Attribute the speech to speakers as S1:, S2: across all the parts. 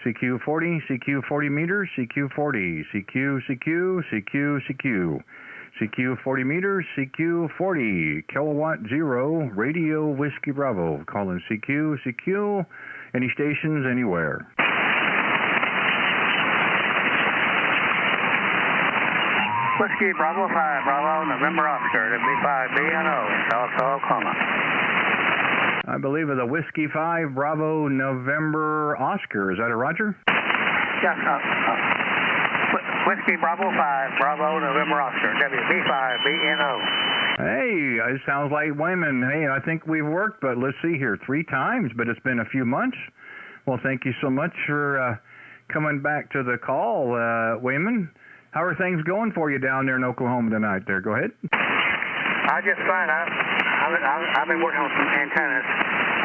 S1: CQ40, CQ40 meters, CQ40, CQ 40 meters, CQ 40, kilowatt 0, radio Whiskey Bravo, calling CQ, any stations, anywhere.
S2: Whiskey Bravo 5, Bravo, November Oscar, B5BNO, South Oklahoma.
S1: I believe it's a Whiskey 5, Bravo, November Oscar, is that a Roger?
S2: Yes, Whiskey Bravo 5, Bravo, November Oscar, WB5BNO.
S1: Hey, it sounds like Wayman. Hey, I think we've worked, but let's see here, 3 times, but it's been a few months. Well, thank you so much for coming back to the call, Wayman. How are things going for you down there in Oklahoma tonight there? Go ahead.
S2: Just fine. I've been working on some antennas,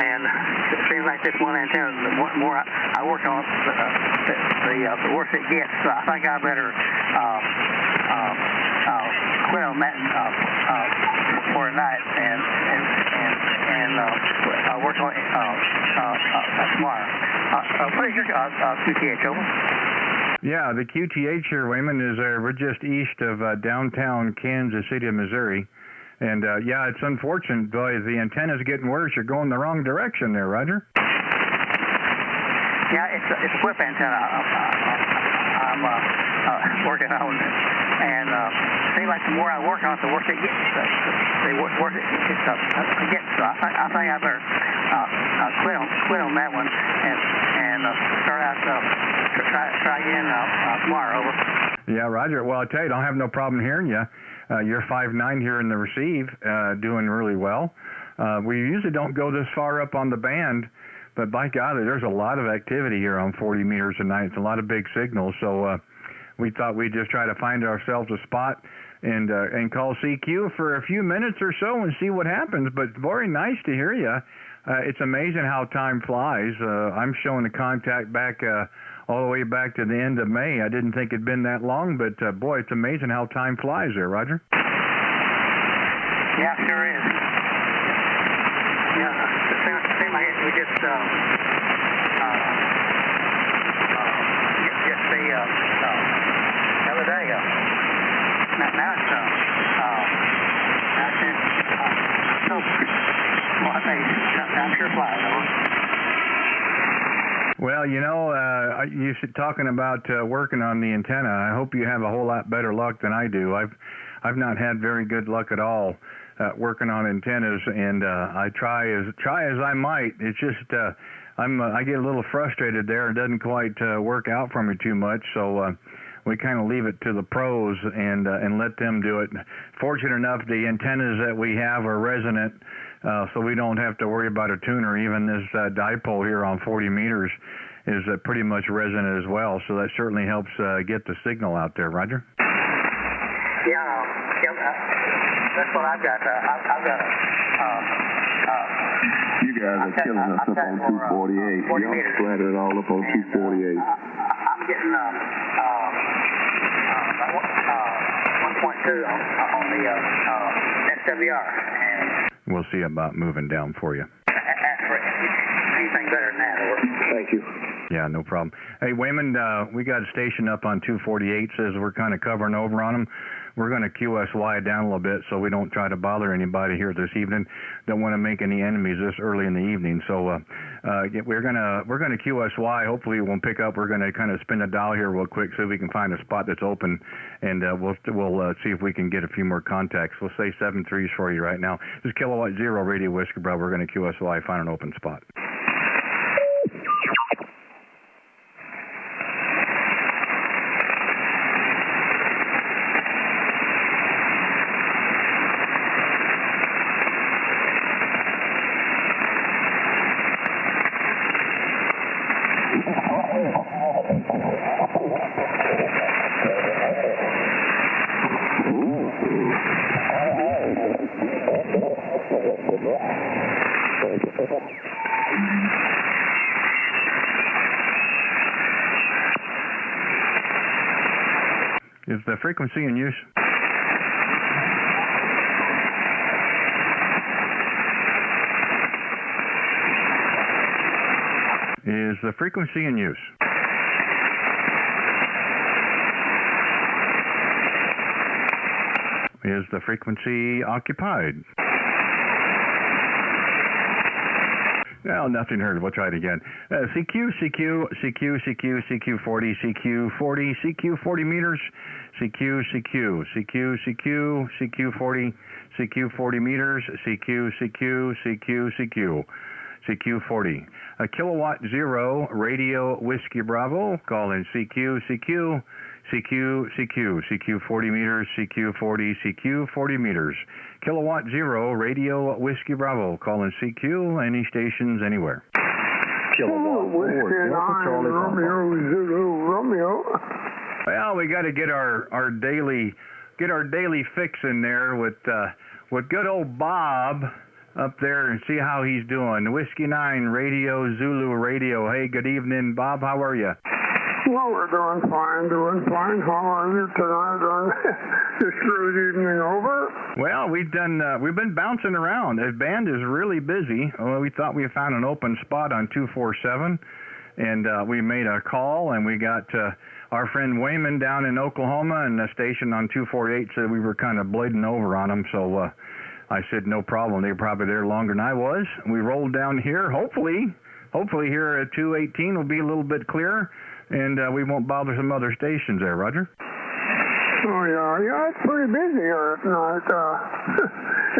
S2: and it seems like this one antenna, the more I work on it, the worse it gets. So I think I better quit on that for tonight and work on it tomorrow. What is your QTH, over?
S1: Yeah, the QTH here, Wayman, is we're just east of downtown Kansas City, Missouri. And, yeah, it's unfortunate, boy, the antenna's getting worse. You're going the wrong direction there, Roger.
S2: Yeah, it's a whip antenna I'm working on. And it seems like the more I work on it, the worse it gets. The worse it gets. So I think I better quit on that one and start out try again tomorrow. Over.
S1: Yeah, Roger. Well, I tell you, I don't have no problem hearing you. You're 5'9" here in the receive, doing really well. We usually don't go this far up on the band, but by golly, there's a lot of activity here on 40 meters a night. It's a lot of big signals, so we thought we'd just try to find ourselves a spot and call CQ for a few minutes or so and see what happens. But very nice to hear you. It's amazing how time flies. I'm showing the contact back all the way back to the end of May. I didn't think it'd been that long, but boy, it's amazing how time flies there, Roger.
S2: Yeah, sure is. Yeah, it seems like we just the other day. Now it's I'm sure flies.
S1: Well, you know, you talking about working on the antenna. I hope you have a whole lot better luck than I do. I've not had very good luck at all working on antennas, and I try as I might. It's just I get a little frustrated there. It doesn't quite work out for me too much, so we kind of leave it to the pros and let them do it. Fortunate enough, the antennas that we have are resonant. So we don't have to worry about a tuner. Even this dipole here on 40 meters is pretty much resonant as well. So that certainly helps get the signal out there, Roger.
S2: Yeah, that's what I've got. I've got
S3: you guys are killing us up on 248. Y'all splattered it all up on 248.
S2: I'm getting 1.2 on the SWR.
S1: We'll see about moving down for you.
S2: Anything better than that, or?
S3: Thank you.
S1: Yeah, no problem. Hey, Wayman, we got a station up on 248. Says we're kind of covering over on them. We're going to QSY down a little bit so we don't try to bother anybody here this evening. Don't want to make any enemies this early in the evening. So we're gonna QSY. Hopefully it won't pick up. We're going to kind of spin the dial here real quick so we can find a spot that's open, and we'll see if we can get a few more contacts. We'll say 7-3s for you right now. This is kilowatt 0 radio Whiskey Bravo. We're going to QSY, find an open spot. Is the frequency in use? Is the frequency in use? Is the frequency occupied? No, nothing heard. We'll try it again. CQ, CQ, CQ, CQ, CQ40, CQ40, CQ40 meters, CQ, CQ, CQ, CQ, CQ40, CQ40 meters, CQ, CQ, CQ, CQ, CQ40. Kilowatt 0, radio Whiskey Bravo, call in CQ, CQ, CQ, CQ, CQ40 meters, CQ40, CQ40 meters. Kilowatt 0, radio Whiskey Bravo, call in CQ, any stations, anywhere.
S3: Kilowatt 4, Delta Charlie Romeo, Zulu, Romeo.
S1: Well, we got to get our daily fix in there with good old Bob up there and see how he's doing. Whiskey 9, radio Zulu radio. Hey, good evening, Bob. How are you?
S4: Well, we're doing fine. How are you tonight on this cruise evening over?
S1: Well, we've been bouncing around. The band is really busy. Well, we thought we found an open spot on 247, and we made a call, and we got our friend Wayman down in Oklahoma, and the station on 248 said we were kind of blading over on them, so I said no problem. They were probably there longer than I was. We rolled down here. Hopefully here at 218 will be a little bit clearer, and we won't bother some other stations there, Roger.
S4: Oh, yeah, it's pretty busy here at night.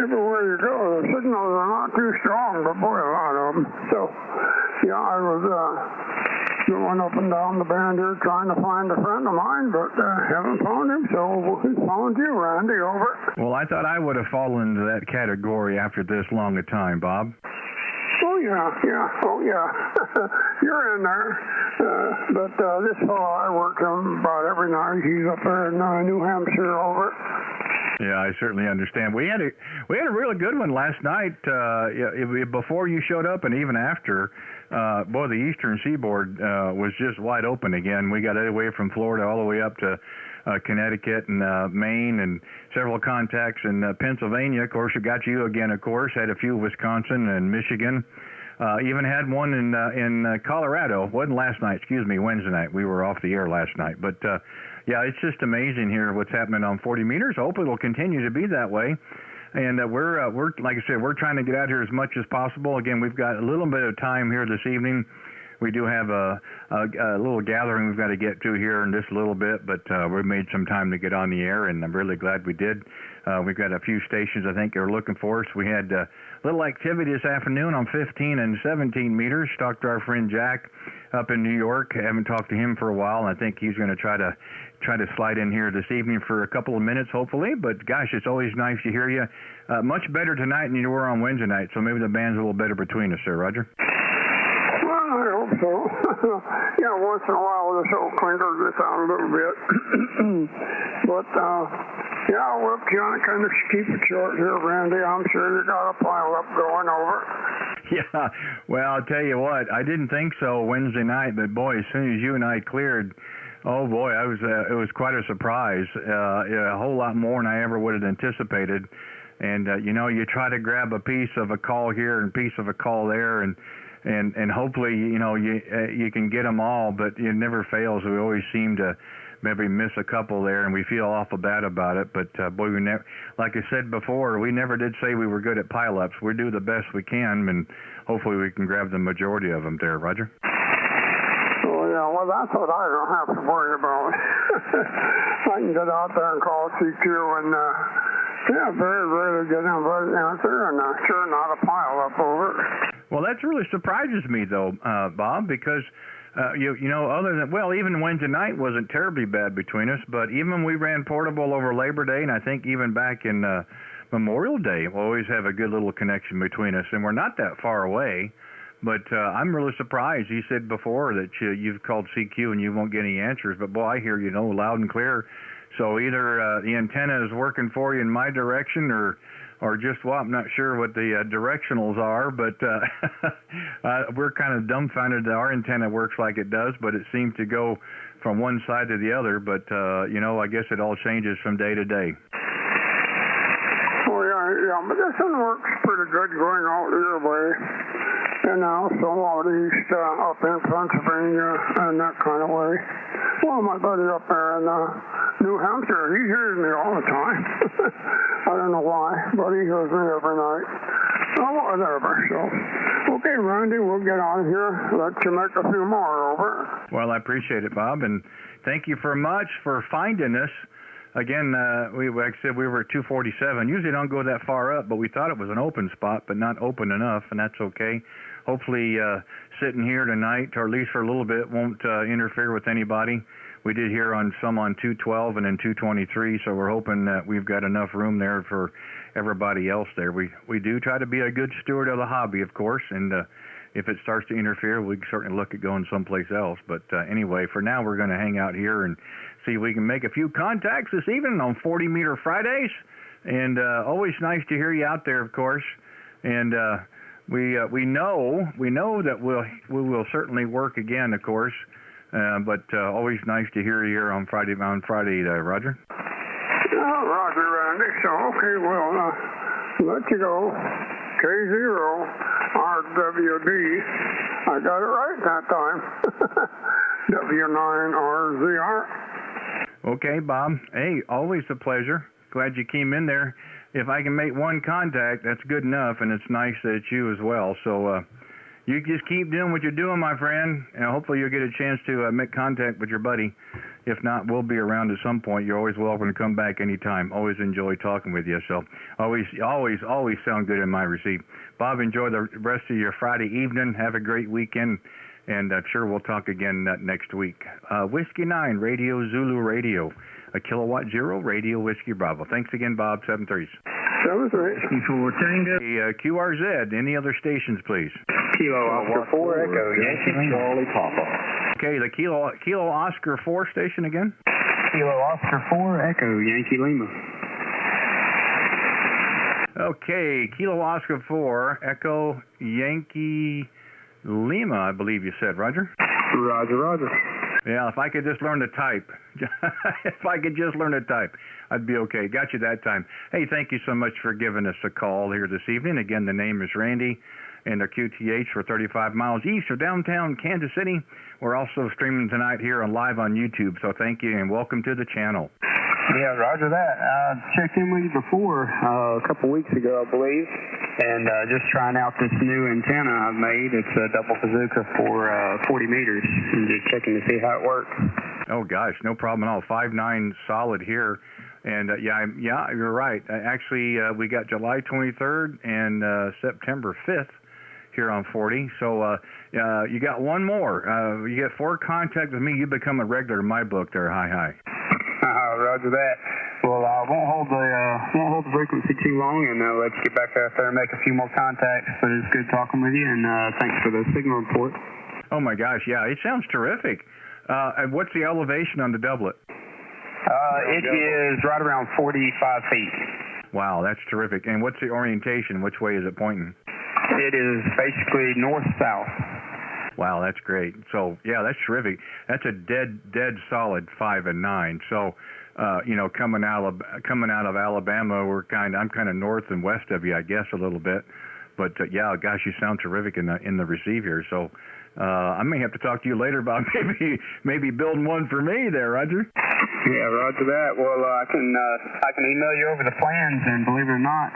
S4: Everywhere you go, the signals are not too strong, but boy, a lot of them. So, yeah, I was going up and down the band here trying to find a friend of mine, but haven't found him, so we found you, Randy, over.
S1: Well, I thought I would have fallen into that category after this long a time, Bob.
S4: Oh, yeah. You're in there. But this fellow I work him about every night. He's up there in New Hampshire over.
S1: Yeah, I certainly understand. We had a really good one last night. Before you showed up and even after. Boy, the Eastern Seaboard was just wide open again. We got away from Florida all the way up to Connecticut and Maine, and several contacts in Pennsylvania. Of course, we got you again, of course. Had a few Wisconsin and Michigan. Even had one in Colorado. Wasn't last night, Wednesday night. We were off the air last night. But, yeah, it's just amazing here what's happening on 40 meters. I hope it'll continue to be that way. And we're like I said, we're trying to get out here as much as possible. Again, we've got a little bit of time here this evening. We do have a little gathering we've got to get to here in just a little bit, but we've made some time to get on the air, and I'm really glad we did. We've got a few stations I think are looking for us. We had a little activity this afternoon on 15 and 17 meters. Talked to our friend Jack up in New York. Haven't talked to him for a while, and I think he's going to try to slide in here this evening for a couple of minutes, hopefully. But gosh, it's always nice to hear you. Much better tonight than you were on Wednesday night, so maybe the band's a little better between us, sir, Roger.
S4: I hope so. Yeah, once in a while the show clinkers this out a little bit. But, yeah, we'll kind of keep it short here, Randy. I'm sure you got a pile up going over.
S1: Yeah, well, I'll tell you what, I didn't think so Wednesday night, but boy, as soon as you and I cleared, oh boy, it was quite a surprise. A whole lot more than I ever would have anticipated. And, you try to grab a piece of a call here and piece of a call there, and hopefully, you can get them all, but it never fails. We always seem to maybe miss a couple there, and we feel awful bad about it. But, boy, we never, like I said before, we never did say we were good at pileups. We do the best we can, and hopefully we can grab the majority of them there, Roger.
S4: Oh, yeah, well, that's what I don't have to worry about. I can get out there and call CQ and, yeah, very rarely get anybody answer, and sure not a pileup over.
S1: Well, that really surprises me, though, Bob, because, other than, well, even Wednesday night wasn't terribly bad between us, but even we ran portable over Labor Day, and I think even back in Memorial Day, we'll always have a good little connection between us, and we're not that far away. But I'm really surprised. You said before that you've called CQ and you won't get any answers, but, boy, I hear you loud and clear. So either the antenna is working for you in my direction or just, well, I'm not sure what the directionals are, but we're kind of dumbfounded that our antenna works like it does, but it seems to go from one side to the other. But, I guess it all changes from day to day.
S4: Oh, yeah, Yeah, but this one works pretty good going out your way. And also out east, up in Pennsylvania and that kind of way. Well, my buddy up there in New Hampshire, he hears me all the time. I don't know why, but he hears me every night. Oh, whatever. So, okay, Randy, we'll get on here. Let you make a few more, over.
S1: Well, I appreciate it, Bob, and thank you very much for finding us. Again, like I said, we were at 247. Usually don't go that far up, but we thought it was an open spot, but not open enough, and that's okay. Hopefully sitting here tonight, or at least for a little bit, won't interfere with anybody. We did hear on some on 212 and then 223, so we're hoping that we've got enough room there for everybody else there. We do try to be a good steward of the hobby, of course, and if it starts to interfere, we can certainly look at going someplace else. But anyway, for now, we're going to hang out here and see if we can make a few contacts this evening on 40-meter Fridays. And always nice to hear you out there, of course. And we know that we will certainly work again, of course. But always nice to hear you here on Friday, Roger.
S4: Oh, Roger, Randy. So, okay, well, let you go. K0RWD. I got it right that time. W9RZR.
S1: Okay, Bob. Hey, always a pleasure. Glad you came in there. If I can make one contact, that's good enough, and it's nice that it's you as well. So you just keep doing what you're doing, my friend, and hopefully you'll get a chance to make contact with your buddy. If not, we'll be around at some point. You're always welcome to come back anytime. Always enjoy talking with you. So always sound good in my receipt. Bob, enjoy the rest of your Friday evening. Have a great weekend, and I'm sure we'll talk again next week. Whiskey 9, Radio Zulu Radio. A Kilowatt 0, Radio Whiskey Bravo. Thanks again, Bob. 730s.
S4: 730.
S5: For Tango.
S1: QRZ. Any other stations, please?
S5: Kilo Oscar 4 Echo. Yankee Charlie Papa.
S1: Okay, the Kilo Oscar 4 station again?
S5: Kilo Oscar 4 Echo. Yankee Lima.
S1: Okay, Kilo Oscar 4 Echo Yankee Lima, I believe you said, Roger?
S5: Roger.
S1: Yeah, if I could just learn to type. I'd be okay. Got you that time. Hey, thank you so much for giving us a call here this evening. Again, the name is Randy, and our QTH for 35 miles east of downtown Kansas City. We're also streaming tonight here live on YouTube, so thank you and welcome to the channel.
S5: Yeah, roger that. I checked in with you before, a couple weeks ago, I believe, and just trying out this new antenna I've made. It's a double bazooka for 40 meters, and just checking to see how it works.
S1: Oh, gosh, no problem at all. 5.9 solid here. And, yeah, you're right. Actually, we got July 23rd and September 5th here on 40. So you got one more. You get 4 contacts with me. You become a regular in my book there. Hi.
S5: Roger that. Well, I won't hold the frequency too long, and I'll let you get back out there and make a few more contacts. But it's good talking with you, and thanks for the signal report.
S1: Oh my gosh, yeah, it sounds terrific. And what's the elevation on the doublet?
S5: It is right around 45 feet.
S1: Wow, that's terrific. And what's the orientation? Which way is it pointing?
S5: It is basically north-south.
S1: Wow, that's great. So, yeah, that's terrific. That's a dead solid 5 and 9. So, coming out of Alabama, I'm kind of north and west of you, I guess, a little bit. But yeah, gosh, you sound terrific in the receive here. So, I may have to talk to you later about maybe building one for me there, Roger.
S5: Yeah, roger that. Well, I can email you over the plans, and believe it or not,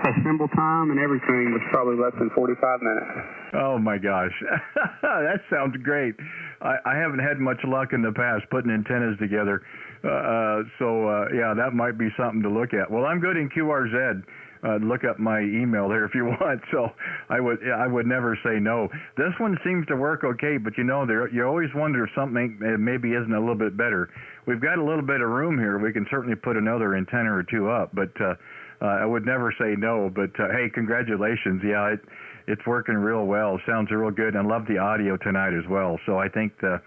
S5: assemble time and everything was probably less than 45 minutes.
S1: Oh my gosh, that sounds great. I haven't had much luck in the past putting antennas together, so yeah, that might be something to look at. Well, I'm good in QRZ. Look up my email there if you want. So I would never say no. This one seems to work okay, but you always wonder if something maybe isn't a little bit better. We've got a little bit of room here. We can certainly put another antenna or 2 up, but I would never say no. But hey, congratulations. Yeah, it's working real well. Sounds real good, and I love the audio tonight as well. So I think the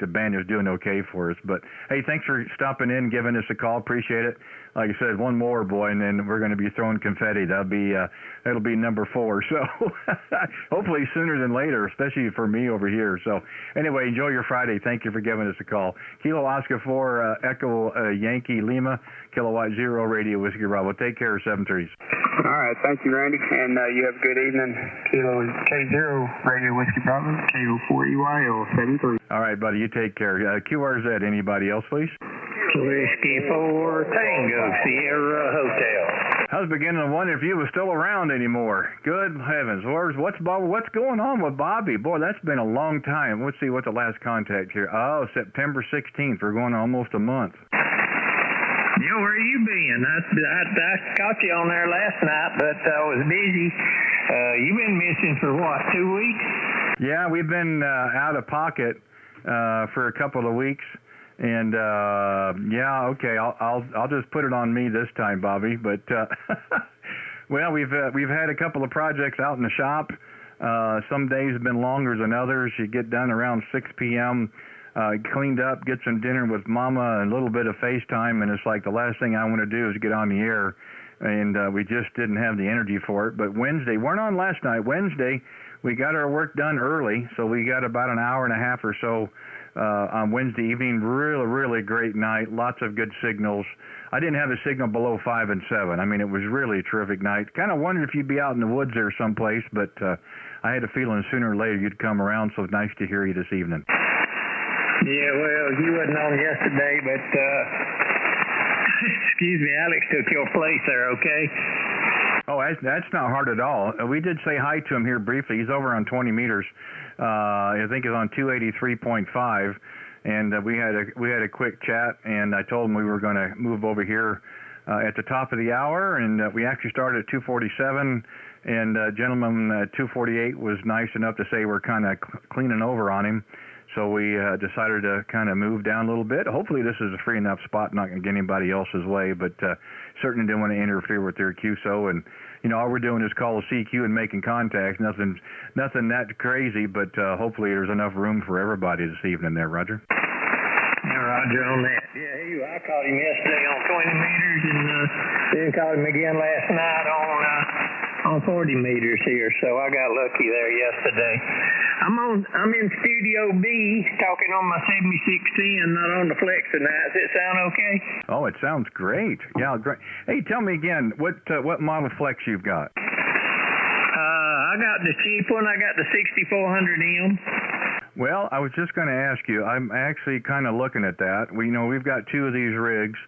S1: band is doing okay for us. But hey, thanks for stopping in, giving us a call. Appreciate it. like I said, one more, boy, and then we're going to be throwing confetti. That'll be number 4. So hopefully sooner than later, especially for me over here. So anyway, enjoy your Friday. Thank you for giving us a call. Kilo Oscar 4 Echo Yankee Lima, Kilowatt 0 Radio Whiskey Bravo. Take care, 730s.
S5: All right, thank you, Randy, and you have a good evening. Kilo K0 Radio Whiskey Bravo, KO4EYL 73.
S1: All right, buddy, you take care. QRZ, anybody else, please?
S6: Whiskey 4 Tango Sierra Hotel.
S1: I was beginning to wonder if you were still around anymore. Good heavens. What's going on with Bobby? Boy, that's been a long time. Let's see what the last contact here. Oh, September 16th. We're going almost a month.
S6: Yeah, where you been? I caught you on there last night, but I was busy. You've been missing for what, 2 weeks?
S1: Yeah, we've been out of pocket for a couple of weeks. And yeah, okay, I'll just put it on me this time, Bobby. But well, we've had a couple of projects out in the shop. Some days have been longer than others. You get done around 6 p.m. Cleaned up, get some dinner with Mama, and a little bit of FaceTime, and it's like the last thing I want to do is get on the air. And we just didn't have the energy for it. But Wednesday, weren't on last night. Wednesday, we got our work done early, so we got about an hour and a half or so. On Wednesday evening, really great night, lots of good signals. I didn't have a signal below 5 and 7. I mean, it was really a terrific night. Kind of wondered if you'd be out in the woods there someplace, but I had a feeling sooner or later you'd come around, so nice to hear you this evening.
S6: Yeah, well, you wasn't on yesterday, but excuse me, Alex took your place there, okay?
S1: Oh, that's not hard at all. We did say hi to him here briefly. He's over on 20 meters. I think it's on 283.5, and we had a quick chat. And I told him we were going to move over here at the top of the hour, and we actually started at 247. And gentleman at 248 was nice enough to say we're kind of cleaning over on him. So we decided to kind of move down a little bit. Hopefully this is a free enough spot, not going to get anybody else's way, but certainly didn't want to interfere with their QSO. And, you know, all we're doing is call a CQ and making contact. Nothing that crazy, but hopefully there's enough room for everybody this evening there, Roger.
S6: Yeah, Roger on that. Yeah, I caught him yesterday on 20 meters, and then caught him again last night on 40 meters here, so I got lucky there yesterday. I'm in Studio B talking on my 7610, not on the Flex tonight. Does it sound okay?
S1: Oh, it sounds great. Yeah, great. Hey, tell me again, what model Flex you've got?
S6: I got the cheap one. I got the 6400M.
S1: Well, I was just going to ask you. I'm actually kind of looking at that. We've got 2 of these rigs,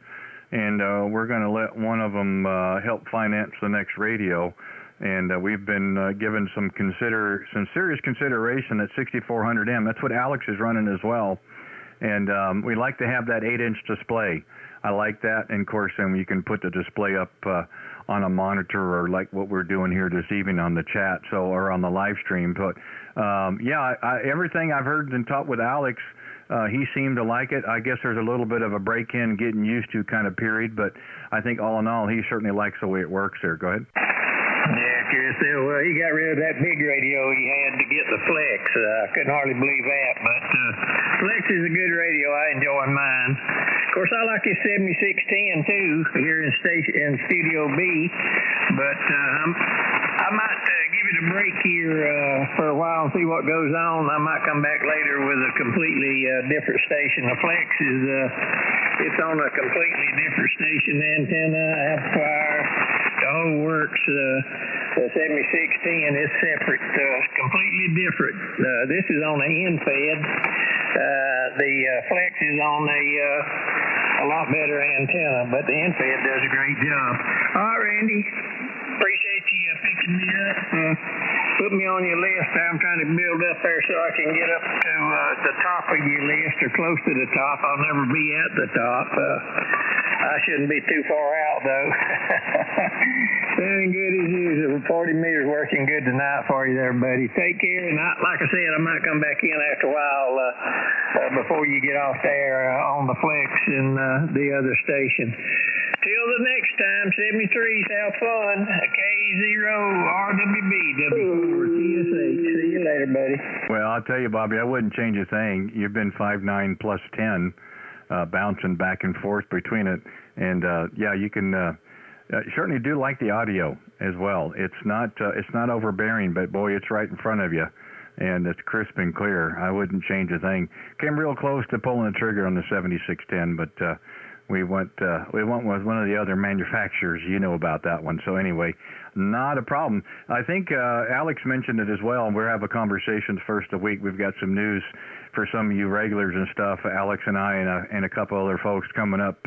S1: and we're going to let one of them help finance the next radio. And we've been given some serious consideration at 6400M. That's what Alex is running as well. And we like to have that 8-inch display. I like that. And, of course, then you can put the display up on a monitor, or like what we're doing here this evening on the chat, or on the live stream. But, yeah, everything I've heard and talked with Alex, he seemed to like it. I guess there's a little bit of a break-in, getting used to kind of period. But I think all in all, he certainly likes the way it works there. Go ahead.
S6: Yeah, Chris, well, he got rid of that big radio he had to get the Flex. I couldn't hardly believe that, but Flex is a good radio. I enjoy mine. Of course, I like his 7610 too here in Studio B, but I might give it a break here for a while and see what goes on. I might come back later with a completely different station. The Flex is it's on a completely different station, antenna, amplifier, the whole works. The 7610 is separate, completely different. This is on the end-fed. The Flex is on a lot better antenna, but the end-fed does a great job. All right, Randy. Appreciate you picking me up. Put me on your list. I'm trying to build up there so I can get up to the top of your list, or close to the top. I'll never be at the top. I shouldn't be too far out, though. Sounding good as usual. 40 meters working good tonight for you there, buddy. Take care. And like I said, I might come back in after a while before you get off there on the Flex and the other station. Till the next time, 73s, have fun. K0RWB, W4TSH. See you later, buddy.
S1: Well, I'll tell you, Bobby, I wouldn't change a thing. You've been 5'9" plus 10, bouncing back and forth between it. And yeah, you can certainly do like the audio as well. It's not overbearing, but boy, it's right in front of you, and it's crisp and clear. I wouldn't change a thing. Came real close to pulling the trigger on the 7610, but we went with one of the other manufacturers. You know about that one. So anyway, not a problem. I think Alex mentioned it as well. We'll have a conversation first of the week. We've got some news for some of you regulars and stuff. Alex and I and a couple other folks coming up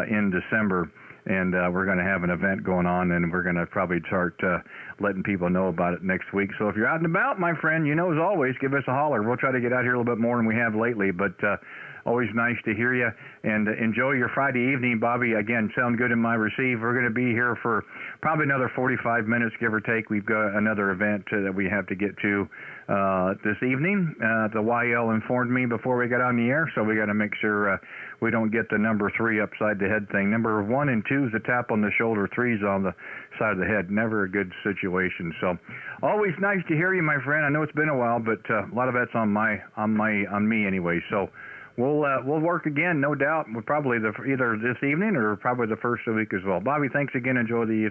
S1: in December. And we're going to have an event going on, and we're going to probably start letting people know about it next week. So if you're out and about, my friend, you know, as always, give us a holler. We'll try to get out here a little bit more than we have lately, but always nice to hear you. And enjoy your Friday evening, Bobby. Again, sound good in my receive. We're going to be here for probably another 45 minutes, give or take. We've got another event that we have to get to this evening. The YL informed me before we got on the air, so we got to make sure we don't get the number 3 upside the head thing. Number 1 and 2 is a tap on the shoulder, 3's on the side of the head. Never a good situation. So always nice to hear you, my friend. I know it's been a while, but a lot of that's on me anyway. So we'll work again, no doubt. We'll probably either this evening or probably the first of the week as well. Bobby, thanks again. Enjoy the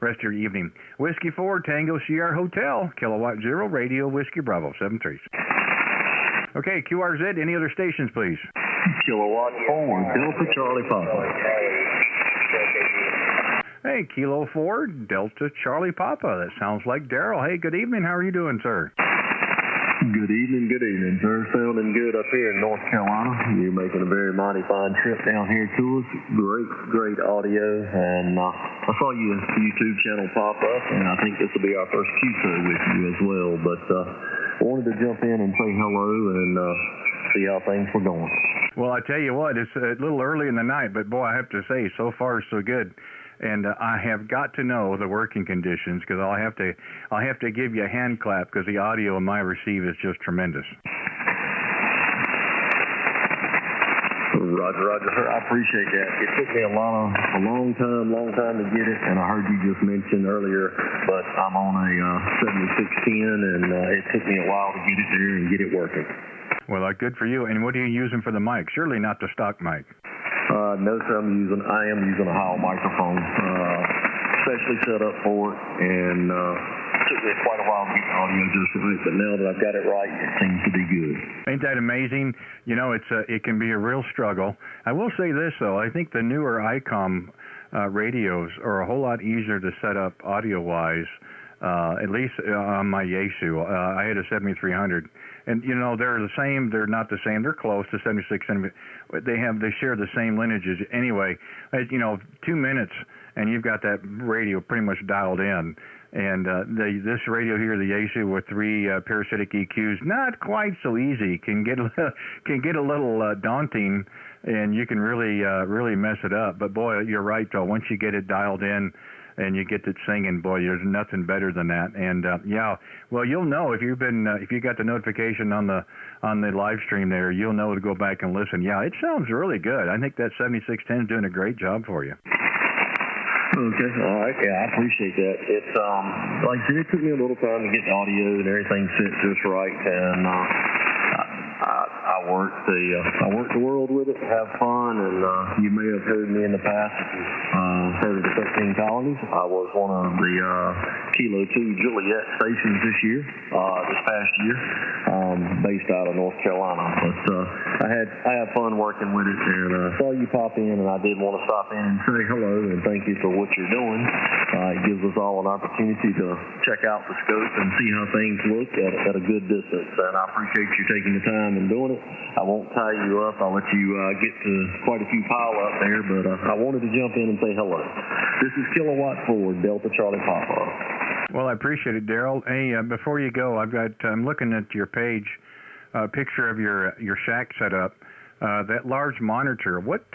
S1: rest of your evening. Whiskey 4, Tango Sierra Hotel, Kilowatt 0, Radio Whiskey Bravo 73. Okay, QRZ, any other stations, please?
S3: Kilowatt 4, Delta Charlie Papa.
S1: Hey, Kilo 4, Delta Charlie Papa. That sounds like Daryl. Hey, good evening. How are you doing, sir?
S3: Good evening, sir. Sounding good up here in North Carolina. You're making a very mighty fine trip down here to us. Great audio. And I saw your YouTube channel pop up, and I think this will be our first QSO with you as well. But I wanted to jump in and say hello and see how things were going.
S1: Well, I tell you what, it's a little early in the night, but boy, I have to say, so far so good. And I have got to know the working conditions, because I'll have to give you a hand clap, because the audio in my receive is just tremendous.
S3: Roger, sir. I appreciate that. It took me a long time to get it, and I heard you just mention earlier, but I'm on a 7610, and it took me a while to get it there and get it working.
S1: Well, good for you. And what are you using for the mic? Surely not the stock mic.
S3: No, sir. I am using a Howell microphone, specially set up for it, and it took me quite a while to get the audio just right. But now that I've got it right, it seems to be good.
S1: Ain't that amazing? You know, it can be a real struggle. I will say this though: I think the newer ICOM radios are a whole lot easier to set up audio-wise. At least on my Yaesu, I had a 7300. And, you know, they're the same. They're not the same. They're close to 7600. They share the same lineages. Anyway, you know, 2 minutes, and you've got that radio pretty much dialed in. And this radio here, the Yaesu with 3 parasitic EQs, not quite so easy. Can get a little daunting, and you can really mess it up. But boy, you're right though. Once you get it dialed in, and you get it singing, boy, there's nothing better than that. And yeah, well, you'll know if you got the notification on the live stream there, you'll know to go back and listen. Yeah, it sounds really good. I think that 7610 is doing a great job for you.
S3: Okay, all right, yeah, I appreciate that. It's like I said, it took me a little time to get the audio and everything set just right, and I worked the world with it, have fun, and you may have heard me in the past. Heard of the 13 colonies. I was one of the Kilo 2 Juliet stations this past year, based out of North Carolina. But I had fun working with it, and saw you pop in, and I did want to stop in and say hello and thank you for what you're doing. It gives us all an opportunity to check out the scope and see how things look at a good distance, and I appreciate you taking the time and doing it. I won't tie you up. I'll let you get to quite a few pile up there, but I wanted to jump in and say hello. This is Kilowatt 4, Delta Charlie Papa.
S1: Well, I appreciate it, Daryl. Hey, before you go, I'm looking at your page, picture of your shack setup. That large monitor. What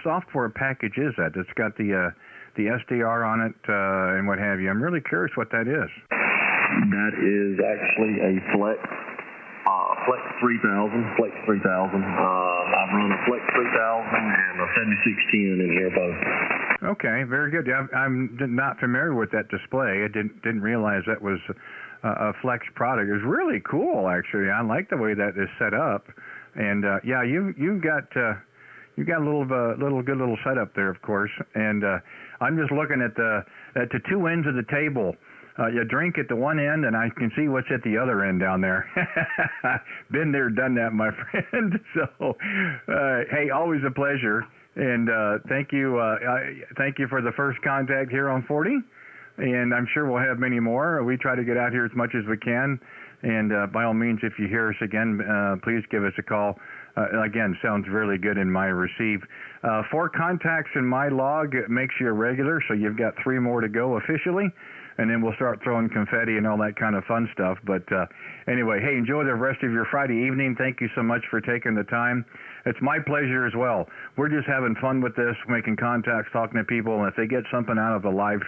S1: software package is that? It's got the SDR on it and what have you. I'm really curious what that is.
S3: That is actually a Flex 3000. I've run a Flex 3000 and a 7610 in here both.
S1: Okay, very good. I'm not familiar with that display. I didn't realize that was a Flex product. It was really cool, actually. I like the way that is set up. And yeah, you've got you got a little good little setup there, of course. And I'm just looking at the two ends of the table. You drink at the one end, and I can see what's at the other end down there. Been there, done that, my friend. So, hey, always a pleasure. And thank you for the first contact here on 40. And I'm sure we'll have many more. We try to get out here as much as we can. And by all means, if you hear us again, please give us a call. Again, sounds really good in my receive. 4 contacts in my log makes you a regular, so you've got 3 more to go officially. And then we'll start throwing confetti and all that kind of fun stuff. But anyway, hey, enjoy the rest of your Friday evening. Thank you so much for taking the time. It's my pleasure as well. We're just having fun with this, making contacts, talking to people, and if they get something out of the live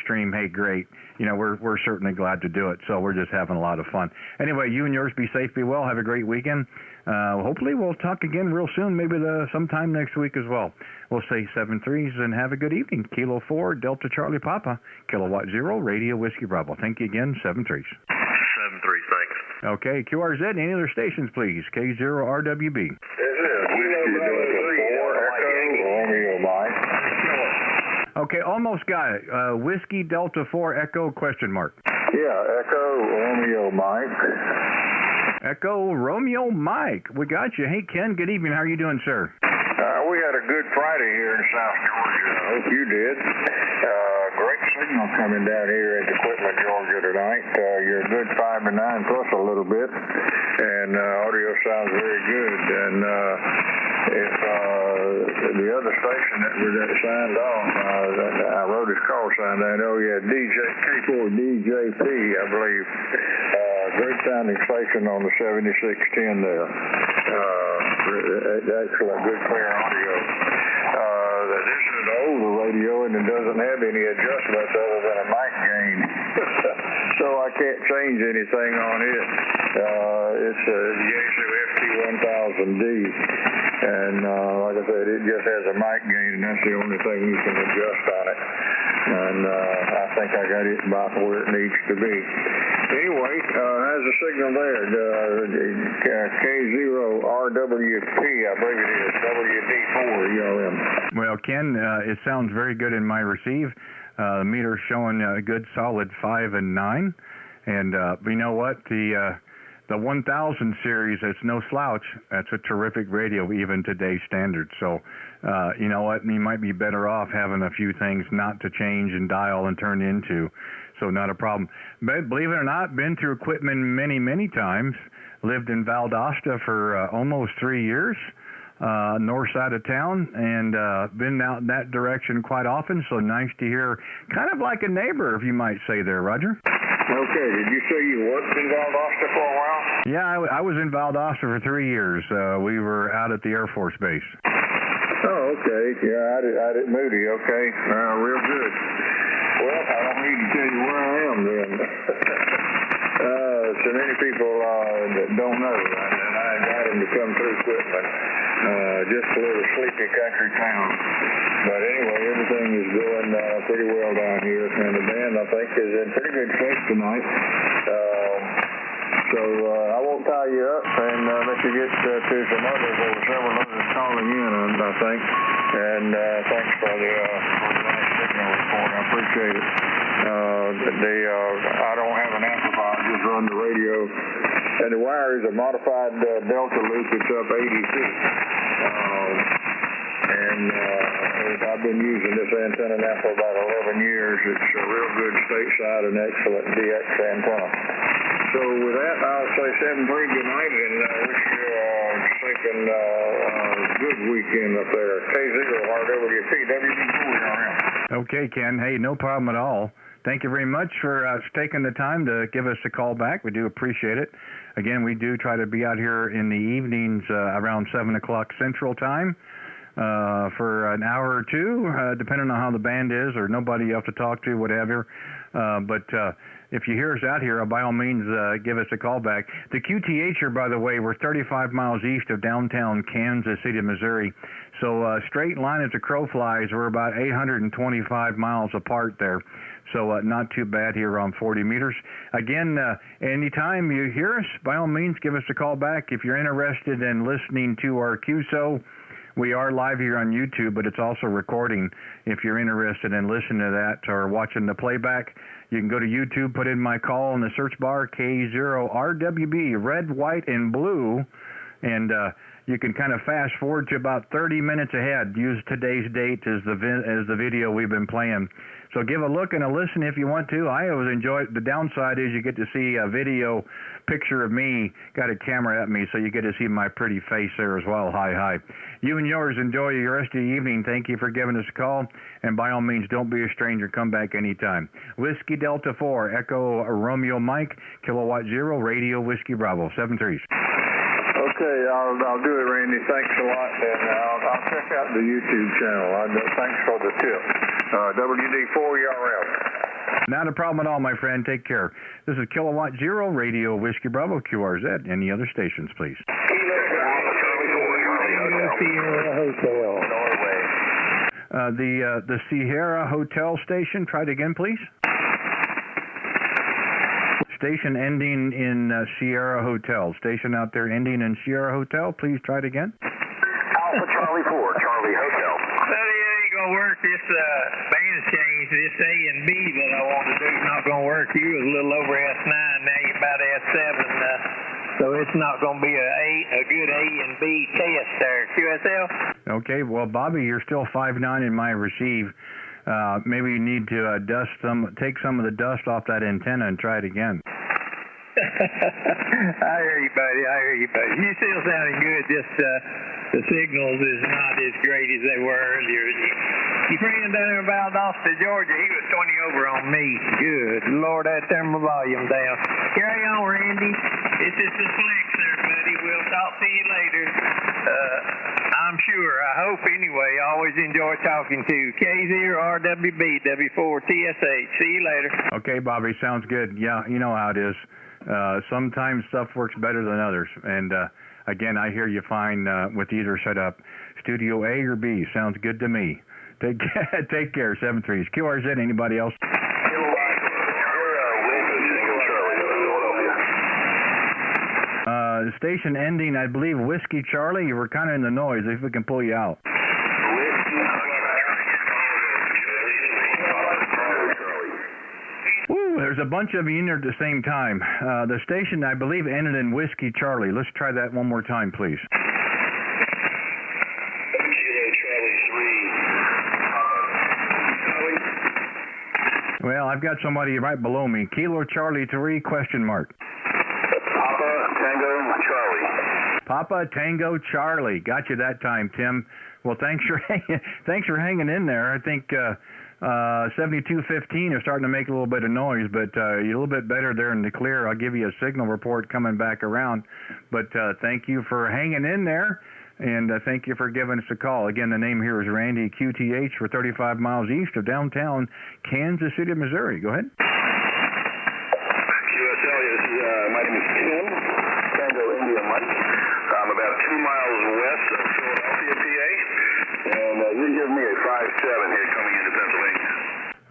S1: stream, hey, great. You know, we're certainly glad to do it. So we're just having a lot of fun. Anyway, you and yours be safe, be well. Have a great weekend. Hopefully we'll talk again real soon, maybe sometime next week as well. We'll say 7-3s and have a good evening. Kilo 4, Delta Charlie Papa, Kilowatt 0, Radio Whiskey Bravo. Thank you again, 7-3s.
S3: 7-3, thanks.
S1: Okay, QRZ, any other stations, please? K0RWB.
S7: This is Whiskey Delta 4, Echo, Romeo Mike.
S1: Okay, almost got it. Whiskey Delta 4, Echo, question mark.
S7: Yeah, Echo, Romeo Mike.
S1: Echo Romeo Mike. We got you. Hey, Ken, good evening. How are you doing, sir?
S7: We had a good Friday here in South Georgia. I hope you did. Great signal coming down here into Quitman, Georgia tonight. You're a good 5 to 9 plus a little bit, and audio sounds very good. And if the other station that was signed off, I wrote his call sign down. Oh yeah, K4DJP, I believe. Great sounding station on the 7610 there. Excellent, good, clear audio. This is an older radio and it doesn't have any adjustments other than a mic gain. So I can't change anything on it. It's a Yaesu FT1000D. And like I said, it just has a mic gain, and that's the only thing you can adjust on it. And I think I got it about where it needs to be. Anyway, how's the signal there? K0RWP, I believe it is, WD4ERM.
S1: Well, Ken, it sounds very good in my receive. The meter's showing a good solid 5 and 9. And you know what? The 1000 series, it's no slouch. That's a terrific radio, even today's standards. So, you know what? You might be better off having a few things not to change and dial and turn into. So not a problem. But believe it or not, been through Quitman many, many times. Lived in Valdosta for almost 3 years, north side of town, and been out that direction quite often. So nice to hear, kind of like a neighbor, if you might say there, Roger.
S7: Okay, did you say you worked in Valdosta for a while?
S1: Yeah, I was in Valdosta for 3 years. We were out at the Air Force Base.
S7: Oh, okay. Yeah, out at Moody. Okay, real good. Well, I don't need to tell you where I am then. So many people that don't know, and I got them to come through Quitman. Just a little sleepy country town. But anyway, everything is going pretty well down here, and the band, I think, is in pretty good shape tonight. So I won't tie you up and let you get to some others. There were several others calling in, I think. And thanks for the nice signal report. I appreciate it. I don't have an amplifier. I just run the radio. And the wire is a modified Delta loop. It's up 80 feet. I've been using this antenna now for about 11 years. It's a real good stateside and excellent DX antenna. So with that, I'll say 7-3 good night, and wish you a good weekend up there. K0RWP, WD4ERM.
S1: Okay, Ken. Hey, no problem at all. Thank you very much for taking the time to give us a call back. We do appreciate it. Again, we do try to be out here in the evenings around 7 o'clock Central Time for an hour or two, depending on how the band is or nobody else to talk to, whatever. But if you hear us out here, by all means, give us a call back. The QTHer, by the way, we're 35 miles east of downtown Kansas City, Missouri. So straight line as a crow flies, we're about 825 miles apart there. So not too bad here on 40 meters. Again, anytime you hear us, by all means, give us a call back. If you're interested in listening to our QSO, We are live here on YouTube, but it's also recording. If you're interested in listening to that or watching the playback, you can go to YouTube, put in my call in the search bar, K0RWB, red, white, and blue, and you can kind of fast forward to about 30 minutes ahead. Use today's date as the video we've been playing. So give a look and a listen if you want to. I always enjoy it. The downside is you get to see a video picture of me, got a camera at me, so you get to see my pretty face there as well. Hi. You and yours, enjoy the rest of the evening. Thank you for giving us a call. And by all means, don't be a stranger. Come back anytime. Whiskey Delta 4, Echo Romeo Mike, Kilowatt 0, Radio Whiskey Bravo, 73s.
S7: Okay, I'll do it, Randy. Thanks a lot, and I'll check out the YouTube channel. Thanks for the tip. WD4, you're out.
S1: Not a problem at all, my friend. Take care. This is Kilowatt 0, Radio Whiskey Bravo, QRZ. Any other stations, please? The Sierra Hotel station. Try it again, please. Station ending in Sierra Hotel. Station out there ending in Sierra Hotel. Please try it again.
S7: Alpha Charlie 4, Charlie Hotel.
S6: Buddy, it ain't gonna work. This band change, this A and B that I want to do is not gonna work. You was a little over S9, now you're about S7. So it's not gonna be a good A and B test there. QSL.
S1: Okay. Well, Bobby, you're still 5'9" in my receive. Maybe you need to take some of the dust off that antenna and try it again.
S6: I hear you, buddy. You still sounding good. Just the signals is not as great as they were earlier. Your friend down there in Valdosta, Georgia, he was 20 over on me. Good Lord, I turned my volume down. Carry on, Randy. This is the flex there, buddy. We'll talk to you later. I'm sure. I hope anyway. Always enjoy talking to you. K0RWB, W4TSH. See you later.
S1: Okay, Bobby. Sounds good. Yeah, you know how it is. Sometimes stuff works better than others. And again, I hear you fine with either setup. Studio A or B. Sounds good to me. Take care. 7-3s. QRZ. Anybody else? The station ending, I believe, Whiskey Charlie. You were kind of in the noise. If we can pull you out. Woo, there's a bunch of you in there at the same time. The station, I believe, ended in Whiskey Charlie. Let's try that one more time, please. Well, I've got somebody right below me. Kilo Charlie 3, question mark. Papa Tango Charlie. Got you that time, Tim. Well, thanks for hanging in there. I think 7215 is starting to make a little bit of noise, but you're a little bit better there in the clear. I'll give you a signal report coming back around. But thank you for hanging in there, and thank you for giving us a call. Again, the name here is Randy, QTH. We're 35 miles east of downtown Kansas City, Missouri. Go ahead.
S7: QSL, my name is Tim, Tango India Mike. I'm about 2 miles west of Philadelphia, PA, and you give me a 5-7 here coming into Pennsylvania.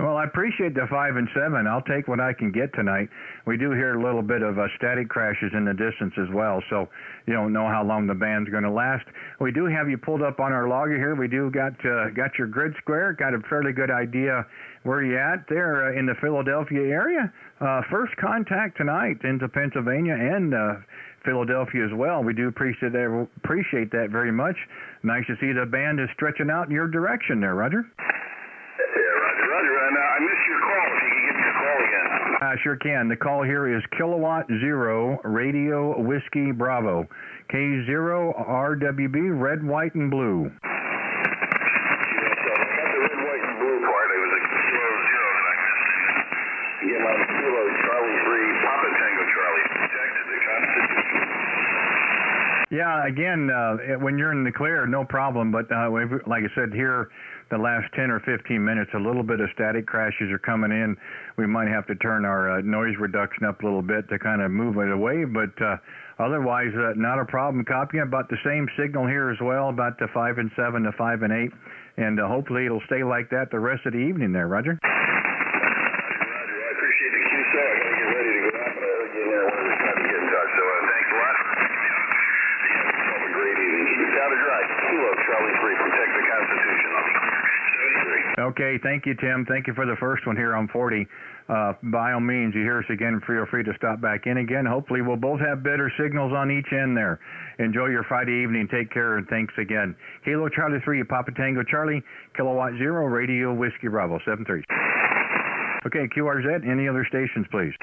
S1: Well, I appreciate the 5 and 7. I'll take what I can get tonight. We do hear a little bit of static crashes in the distance as well, so you don't know how long the band's going to last. We do have you pulled up on our logger here. We do got your grid square, got a fairly good idea where you at there in the Philadelphia area. First contact tonight into Pennsylvania and Philadelphia as well. We do appreciate that very much. Nice to see the band is stretching out in your direction there, Roger.
S7: Roger. And I missed your call. If you can give me your call again.
S1: I sure can. The call here is Kilowatt 0, Radio Whiskey Bravo. K0RWB, red, white, and blue.
S7: The red, white, and blue part, it was a Kilo 0 that I missed. Again, my Kilo Charlie 3, Papa Tango Charlie. Protected the Constitution.
S1: Yeah, again, when you're in the clear, no problem. But like I said, here, the last 10 or 15 minutes, a little bit of static crashes are coming in. We might have to turn our noise reduction up a little bit to kind of move it away. But otherwise, not a problem. Copying about the same signal here as well, about the 5 and 7 to 5 and 8. And hopefully it'll stay like that the rest of the evening there, Roger.
S7: Roger. I appreciate the QSO. I got to get ready to go out. But I heard you there. I wanted to try to get in touch. So thanks a lot. You have a great evening. Keep it sounded right. Kilo Charlie
S1: Okay, thank you, Tim. Thank you for the first one here on 40. By all means, you hear us again, feel free to stop back in again. Hopefully we'll both have better signals on each end there. Enjoy your Friday evening. Take care, and thanks again. Kilo Charlie 3, Papa Tango Charlie, Kilowatt 0, Radio Whiskey Bravo, 73. Okay, QRZ, any other stations, please?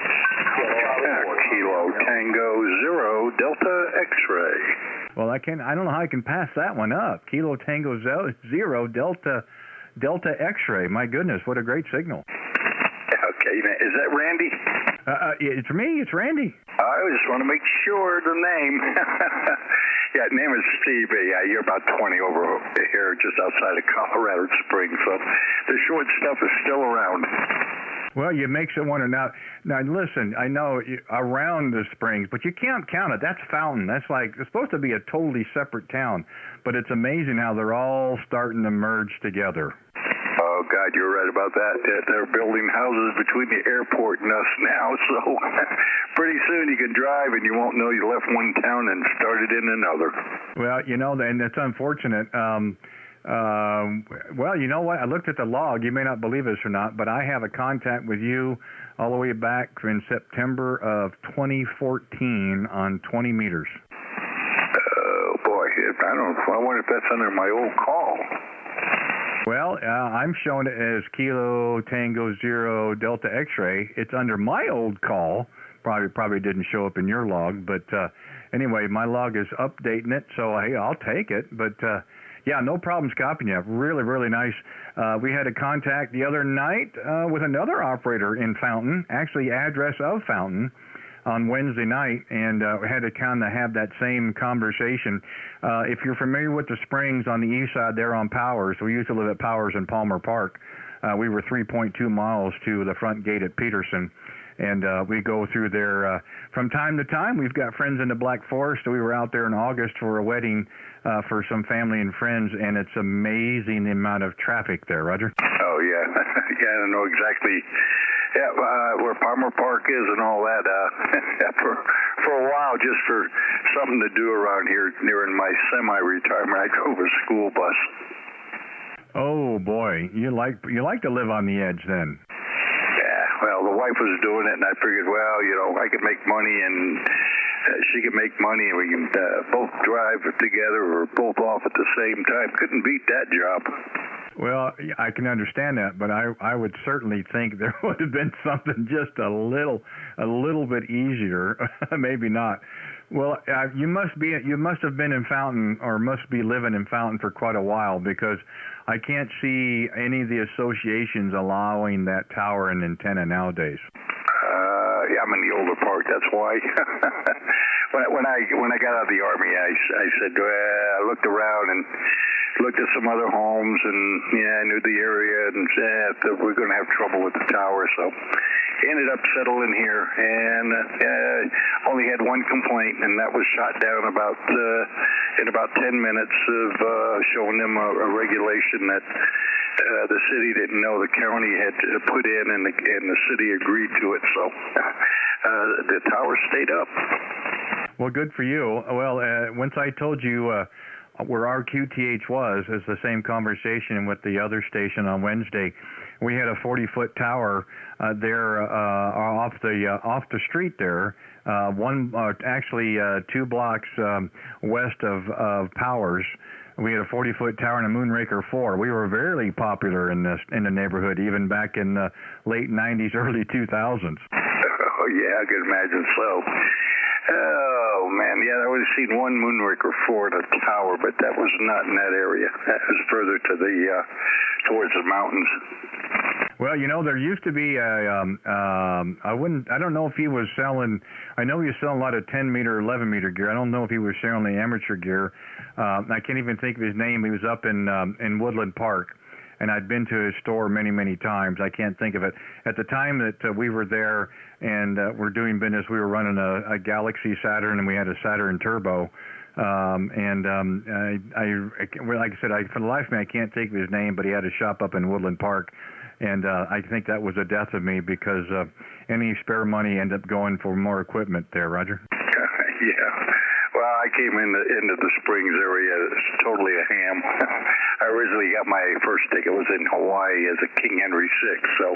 S8: Kilo Tango 0, Delta X-Ray.
S1: Well, I don't know how I can pass that one up. Kilo Tango 0, Delta X-Ray. My goodness, what a great signal.
S8: Okay, is that Randy?
S1: It's me. It's Randy.
S8: I just want to make sure the name. Yeah, name is Steve. Yeah, you're about 20 over here, just outside of Colorado Springs. So the short stuff is still around.
S1: Well, you make someone now. Now listen, I know around the Springs, but you can't count it. That's Fountain. That's like it's supposed to be a totally separate town, but it's amazing how they're all starting to merge together.
S8: Oh, God, you're right about that. They're building houses between the airport and us now, so pretty soon you can drive and you won't know you left one town and started in another.
S1: Well, and it's unfortunate. Well, you know what? I looked at the log. You may not believe this or not, but I have a contact with you all the way back in September of 2014 on 20 meters.
S8: Oh, boy. I wonder if that's under my old call.
S1: Well, I'm showing it as Kilo Tango 0 Delta X-Ray. It's under my old call. Probably didn't show up in your log, but anyway, my log is updating it, so hey, I'll take it. But yeah, no problems copying you. Really, really nice. We had a contact the other night with another operator in Fountain, actually address of Fountain, on Wednesday night, and we had to kind of have that same conversation. If you're familiar with the Springs on the east side there on Powers, we used to live at Powers in Palmer Park. We were 3.2 miles to the front gate at Peterson, and we go through there from time to time. We've got friends in the Black Forest. We were out there in August for a wedding for some family and friends, and it's amazing the amount of traffic there, Roger.
S8: Oh, yeah. Yeah, I don't know exactly. Yeah, where Palmer Park is and all that. For a while, just for something to do around here during my semi-retirement, I drove a school bus.
S1: Oh boy, you like to live on the edge then.
S8: Yeah, well, the wife was doing it, and I figured, well, I could make money, and she could make money, and we can both drive together or both off at the same time. Couldn't beat that job.
S1: Well, I can understand that, but I would certainly think there would have been something just a little bit easier. Maybe not. Well, you must have been in Fountain, or must be living in Fountain for quite a while, because I can't see any of the associations allowing that tower and antenna nowadays.
S8: Yeah, I'm in the older part. That's why. when I got out of the Army, I said, I looked around and looked at some other homes, and I knew the area, and we're going to have trouble with the tower, so ended up settling here, and only had one complaint, and that was shot down in about 10 minutes of showing them a regulation that the city didn't know the county had put in, and the city agreed to it, so the tower stayed up.
S1: Well, good for you. Well, once I told you where our QTH was, is the same conversation with the other station on Wednesday. We had a 40-foot tower there off the street there, actually 2 blocks west of Powers. We had a 40-foot tower and a Moonraker 4. We were very popular in the neighborhood, even back in the late 90s, early 2000s.
S8: Oh yeah, I could imagine so. Oh, man, yeah, I would have seen one Moonraker 4 at a tower, but that was not in that area. That was further to towards the mountains.
S1: Well, there used to be I don't know if he was selling, I know he was selling a lot of 10-meter, 11-meter gear. I don't know if he was selling the amateur gear. I can't even think of his name. He was up in Woodland Park, and I'd been to his store many, many times. I can't think of it. At the time that we were there and we're doing business, we were running a Galaxy Saturn, and we had a Saturn Turbo. Like I said, for the life of me, I can't think of his name, but he had a shop up in Woodland Park. And I think that was a death of me, because any spare money ended up going for more equipment there, Roger.
S8: Yeah. Well, I I came into the Springs area totally a ham. I originally got my first ticket was in Hawaii as a King Henry VI, so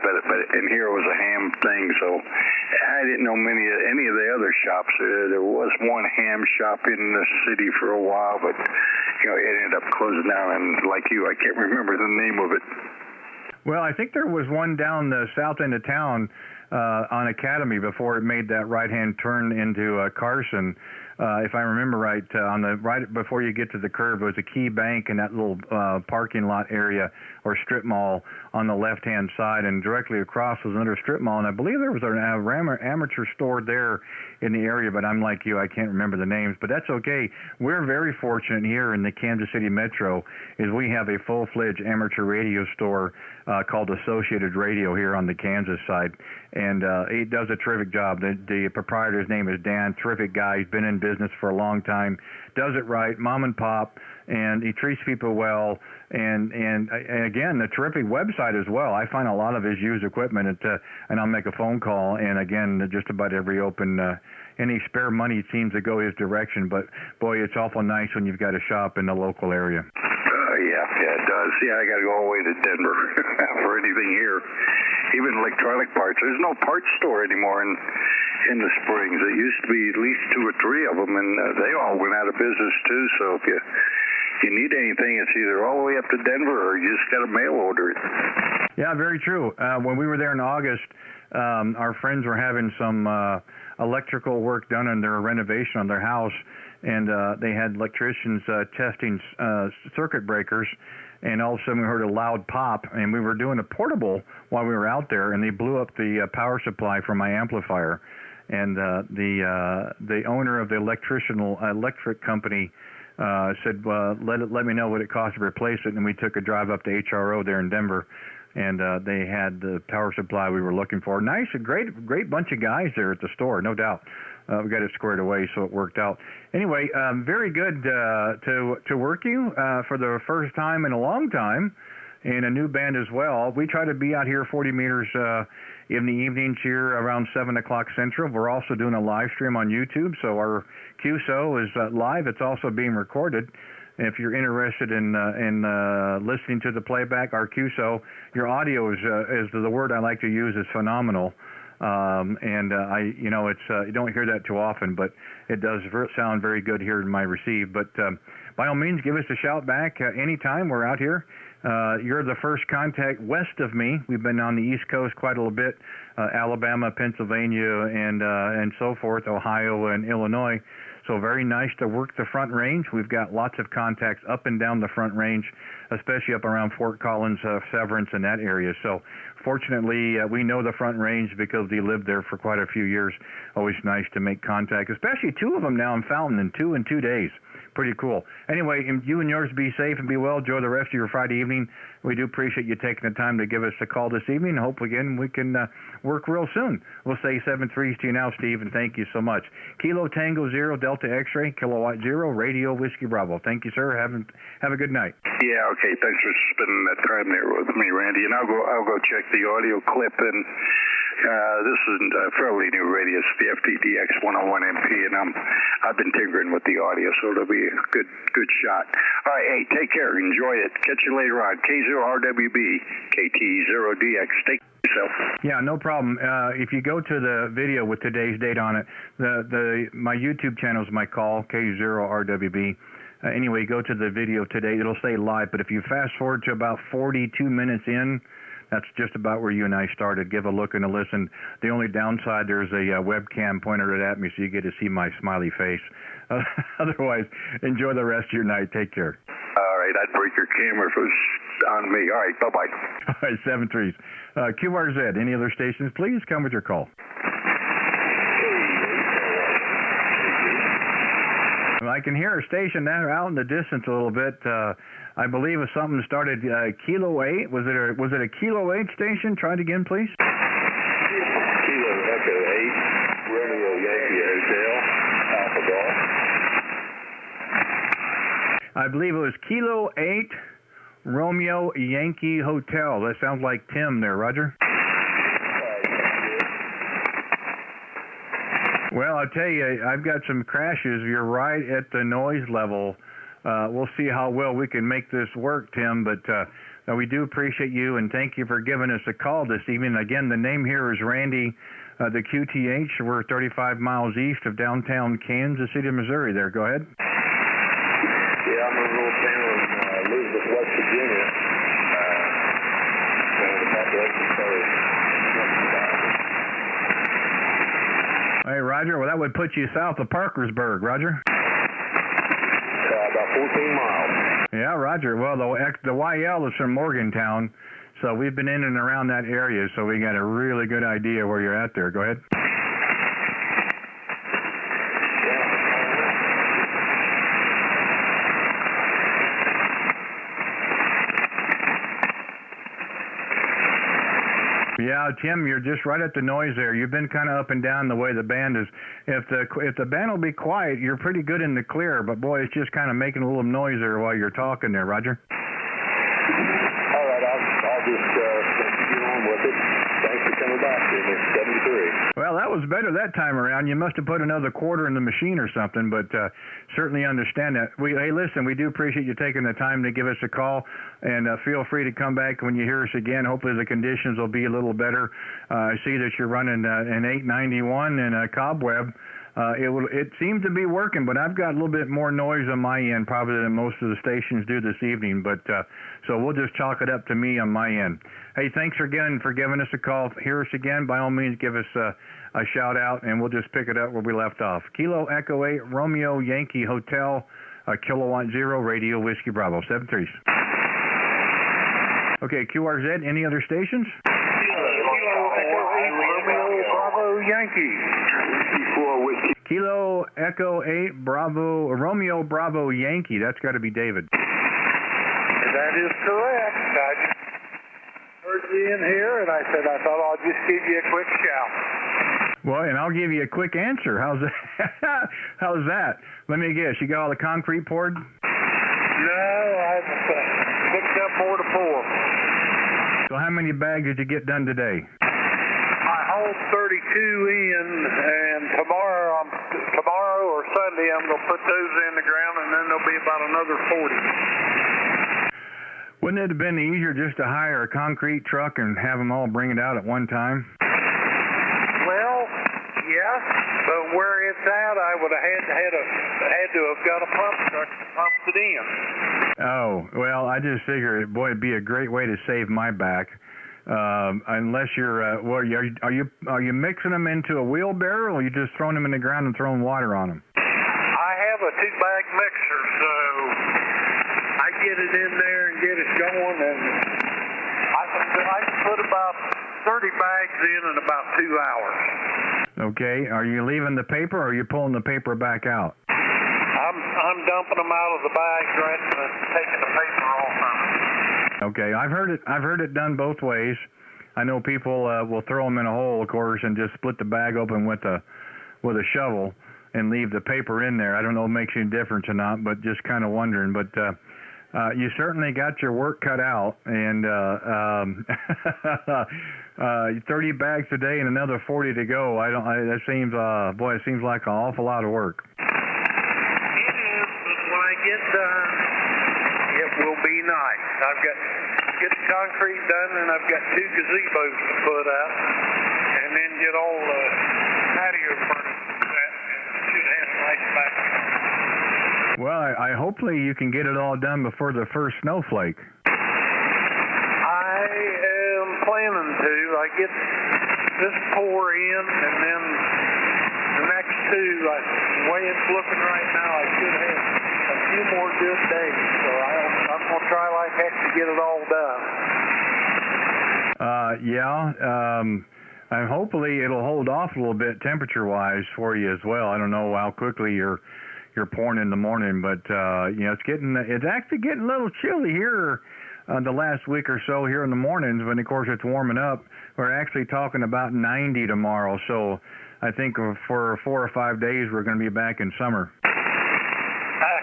S8: but in here it was a ham thing, so I didn't know any of the other shops. There was one ham shop in the city for a while, but it ended up closing down, and like you, I can't remember the name of it.
S1: Well, I think there was one down the south end of town on Academy before it made that right-hand turn into Carson. If I remember right, right before you get to the curve, it was a Key Bank and that little parking lot area or strip mall on the left-hand side, and directly across was another strip mall. And I believe there was an amateur store there in the area, but I'm like you, I can't remember the names. But that's okay. We're very fortunate here in the Kansas City Metro, is we have a full-fledged amateur radio store called Associated Radio here on the Kansas side, and he does a terrific job. The proprietor's name is Dan, terrific guy. He's been in business for a long time, does it right, mom and pop, and he treats people well, and again, a terrific website as well. I find a lot of his used equipment, and I'll make a phone call, and again, just about every open, any spare money seems to go his direction, but boy, it's awful nice when you've got a shop in the local area.
S8: Yeah, it does. Yeah, I got to go all the way to Denver for anything here. Even electronic parts. There's no parts store anymore in the Springs. There used to be at least 2 or 3 of them, and they all went out of business too. So if you need anything, it's either all the way up to Denver or you just got to mail order it.
S1: Yeah, very true. When we were there in August, our friends were having some electrical work done on their renovation on their house, and they had electricians testing circuit breakers, and all of a sudden we heard a loud pop, and we were doing a portable while we were out there, and they blew up the power supply from my amplifier, and the owner of the electric company said, let me know what it cost to replace it, and we took a drive up to HRO there in Denver, and they had the power supply we were looking for. Nice, a great bunch of guys there at the store, no doubt. We got it squared away, so it worked out. Anyway, very good to work you for the first time in a long time, and a new band as well. We try to be out here 40 meters in the evenings here around 7 o'clock Central. We're also doing a live stream on YouTube, so our QSO is live. It's also being recorded. If you're interested in listening to the playback, our QSO, your audio is the word I like to use, is phenomenal. It's you don't hear that too often, but it does sound very good here in my receive. But by all means, give us a shout back anytime. We're out here. You're the first contact west of me. We've been on the East Coast quite a little bit, Alabama, Pennsylvania, and so forth, Ohio and Illinois. So very nice to work the Front Range. We've got lots of contacts up and down the Front Range, especially up around Fort Collins, Severance, and that area. So fortunately, we know the Front Range because we lived there for quite a few years. Always nice to make contact, especially 2 of them now in Fountain in 2 days. Pretty cool. Anyway, you and yours be safe and be well. Enjoy the rest of your Friday evening. We do appreciate you taking the time to give us a call this evening. Hope again we can work real soon. We'll say 7-3 to you now, Steve, and thank you so much. Kilo Tango 0 Delta X-ray Kilowatt 0 Radio Whiskey Bravo. Thank you, sir. Have a good night.
S8: Yeah. Okay. Thanks for spending that time there with me, Randy. And I'll go check the audio clip and. This is a fairly new radio. It's the FTDX 101MP, and I've been tinkering with the audio, so it'll be a good shot. All right, hey, take care. Enjoy it. Catch you later on. K0RWB, KT0DX. Take care of yourself.
S1: Yeah, no problem. If you go to the video with today's date on it, my YouTube channel is my call, K0RWB. Anyway, go to the video today. It'll say live, but if you fast forward to about 42 minutes in, that's just about where you and I started. Give a look and a listen. The only downside, there's a webcam pointed at me, so you get to see my smiley face. Otherwise, enjoy the rest of your night. Take care.
S8: All right, I'd break your camera if it was on me. All right, bye-bye.
S1: All right, 7-3. QRZ, any other stations, please come with your call. Well, I can hear a station now out in the distance a little bit. I believe if something started Kilo 8. Was it a Kilo 8 station? Try it again, please.
S8: Kilo Echo 8, Romeo Yankee Hotel, Alpha Golf.
S1: I believe it was Kilo 8, Romeo Yankee Hotel. That sounds like Tim there, Roger. Well, I'll tell you, I've got some crashes. You're right at the noise level. We'll see how well we can make this work, Tim, but we do appreciate you, and thank you for giving us a call this evening. Again, the name here is Randy, the QTH. We're 35 miles east of downtown Kansas City, Missouri there. Go ahead.
S3: Yeah, I'm in a little town in Elizabeth, West Virginia. The population started.
S1: Hey, Roger. Well, that would put you south of Parkersburg, Roger.
S3: About 14 miles.
S1: Yeah, Roger. Well, the YL is from Morgantown, so we've been in and around that area, so we got a really good idea where you're at there. Go ahead. Yeah, Tim, you're just right at the noise there. You've been kind of up and down the way the band is. If the band will be quiet, you're pretty good in the clear. But boy, it's just kind of making a little noise there while you're talking there, Roger.
S3: All right, I'll just get on with it. Thanks for coming back to me. 73.
S1: Well, that was better that time around. You must have put another quarter in the machine or something, but certainly understand that. Hey, listen, we do appreciate you taking the time to give us a call, and feel free to come back when you hear us again. Hopefully the conditions will be a little better. I see that you're running an 891 and a cobweb. It seems to be working, but I've got a little bit more noise on my end probably than most of the stations do this evening. But so we'll just chalk it up to me on my end. Hey, thanks again for giving us a call. Hear us again, by all means, give us a shout out, and we'll just pick it up where we left off. Kilo Echo 8 Romeo Yankee Hotel, Kilowatt 0 Radio Whiskey Bravo 73. Okay, QRZ. Any other stations?
S7: Kilo Echo 8 Romeo Bravo Yankee.
S1: Kilo Echo 8 Bravo Romeo Bravo Yankee. That's got to be David.
S7: That is correct. I just heard you in here, and I said I thought I'll just give you a quick shout.
S1: Well, and I'll give you a quick answer. How's that? How's that? Let me guess. You got all the concrete poured?
S7: No, I've picked up more to pour.
S1: So how many bags did you get done today?
S7: I hauled 32 in, and tomorrow or Sunday I'm going to put those in the ground, and then there'll be about another 40.
S1: Wouldn't it have been easier just to hire a concrete truck and have them all bring it out at one time?
S7: Well, yes, but where it's at, I would have had to have got a pump truck to pump it in.
S1: Oh, well, I just figured, boy, it'd be a great way to save my back. Unless you're, are you mixing them into a wheelbarrow, or are you just throwing them in the ground and throwing water on them?
S7: I have a 2-bag mixer, so I get it in there and get it going, and I can put about 30 bags in about 2 hours.
S1: Okay. Are you leaving the paper, or are you pulling the paper back out?
S7: I'm dumping them out of the bags right and taking the paper off of them.
S1: Okay, I've heard it done both ways. I know people will throw them in a hole, of course, and just split the bag open with a shovel and leave the paper in there. I don't know if it makes any difference or not, but just kind of wondering. But you certainly got your work cut out, and 30 bags a day and another 40 to go. That seems it seems like an awful lot of work.
S7: It is, but when I get done, it will be nice. I've got get the concrete done, and I've got 2 gazebos to put up, and then get all the patio furniture set, and should have a nice backyard.
S1: Well, I hopefully you can get it all done before the first snowflake.
S7: I am planning to. I get this pour in, and then the next 2, the way it's looking right now, I should have a few more good days. So I'm going to try like heck to get it all done.
S1: And hopefully it'll hold off a little bit temperature-wise for you as well. I don't know how quickly you're pouring in the morning, but it's actually getting a little chilly here the last week or so here in the mornings. When of course it's warming up. We're actually talking about 90 tomorrow, so I think for 4 or 5 days we're going to be back in summer.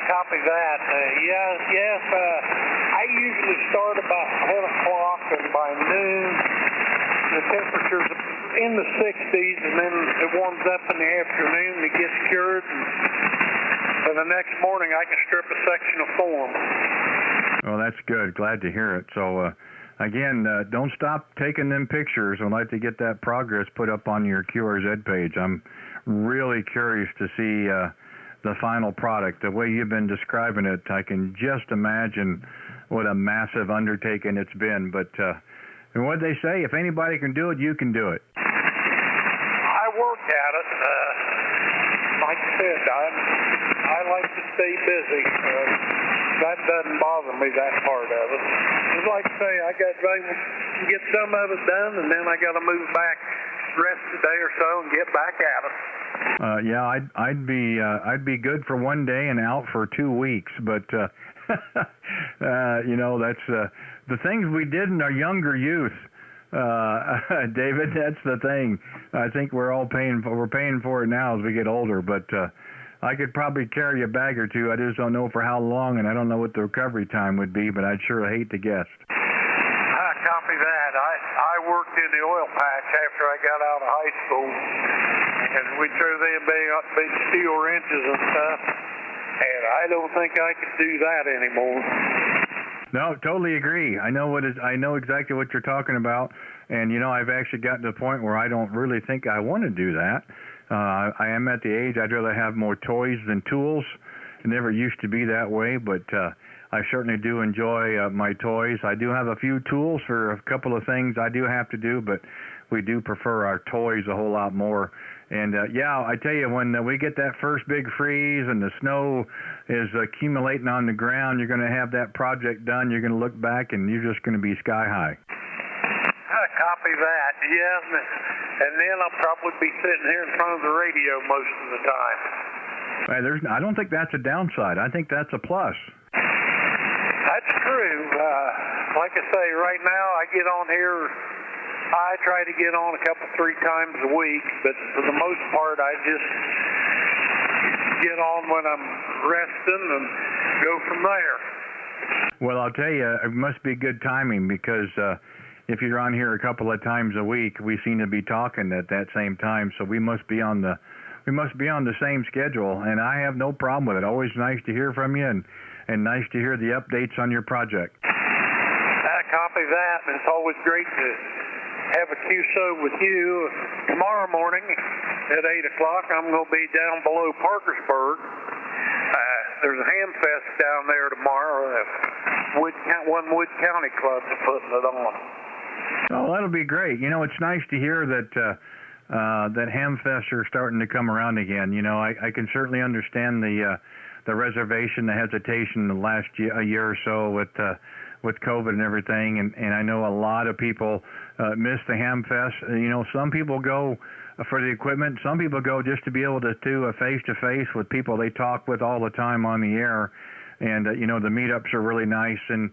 S7: Copy that. Yes. I usually start about 10 o'clock, and by noon
S9: the temperature's in the 60s, and then it warms up in the afternoon, it gets cured, and the next morning I can strip a section of form.
S1: Well, that's good. Glad to hear it. So, again, don't stop taking them pictures. I'd like to get that progress put up on your QRZ page. I'm really curious to see the final product. The way you've been describing it, I can just imagine what a massive undertaking it's been. But and what they say, if anybody can do it, you can do it.
S9: I work at it. Like I said, I like to stay busy. That doesn't bother me, that part of it. Just like I say, I got to get some of it done, and then I got to move back rest of the day or so and get back at it.
S1: Yeah, I'd be good for one day and out for 2 weeks, but you know, that's the things we did in our younger youth. David, that's the thing. I think we're paying for it now as we get older, but I could probably carry a bag or two. I just don't know for how long, and I don't know what the recovery time would be, but I'd sure hate to guess.
S9: I copy that. I worked in the oil patch after I got out of high school, and we threw them big steel wrenches and stuff, and I don't think I could do that anymore.
S1: No, totally agree. I know exactly what you're talking about, and you know, I've actually gotten to the point where I don't really think I want to do that. I am at the age I'd rather have more toys than tools. It never used to be that way, but I certainly do enjoy my toys. I do have a few tools for a couple of things I do have to do, but we do prefer our toys a whole lot more. And yeah, I tell you, when we get that first big freeze and the snow is accumulating on the ground, you're going to have that project done. You're going to look back and you're just going to be sky high.
S9: I copy that, yeah. And then I'll probably be sitting here in front of the radio most of the time.
S1: I don't think that's a downside. I think that's a plus.
S9: That's true. Like I say, right now I get on here. I try to get on a couple, 3 times a week, but for the most part, I just get on when I'm resting and go from there.
S1: Well, I'll tell you, it must be good timing because if you're on here a couple of times a week, we seem to be talking at that same time, so we must be on the same schedule, and I have no problem with it. Always nice to hear from you, and nice to hear the updates on your project.
S9: I copy that, and it's always great to have a QSO with you. Tomorrow morning at 8 o'clock, I'm going to be down below Parkersburg. There's a ham fest down there tomorrow. One Wood County club's putting it on.
S1: Oh, that'll be great. You know, it's nice to hear that that ham fests are starting to come around again. You know, I can certainly understand the reservation, the hesitation the last year or so with COVID and everything, and I know a lot of people miss the ham fest. You know, some people go for the equipment. Some people go just to be able to do a face-to-face with people they talk with all the time on the air. And, you know, the meetups are really nice and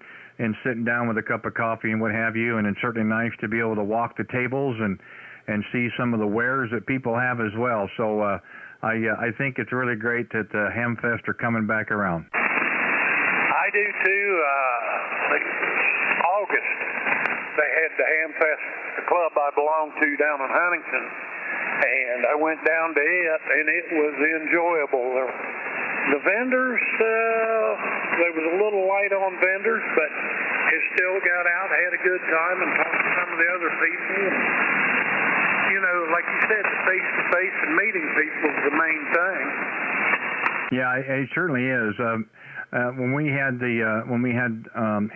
S1: sitting down with a cup of coffee and what have you. And it's certainly nice to be able to walk the tables and see some of the wares that people have as well. So I think it's really great that the ham fest are coming back around.
S9: I do too. August, they had the ham fest, the club I belong to down in Huntington. And I went down to it, and it was enjoyable. The vendors, there was a little light on vendors, but it still got out, had a good time, and talked to some of the other people. You know, like you said, the face-to-face and meeting people is the main thing. Yeah,
S1: it certainly is. When we had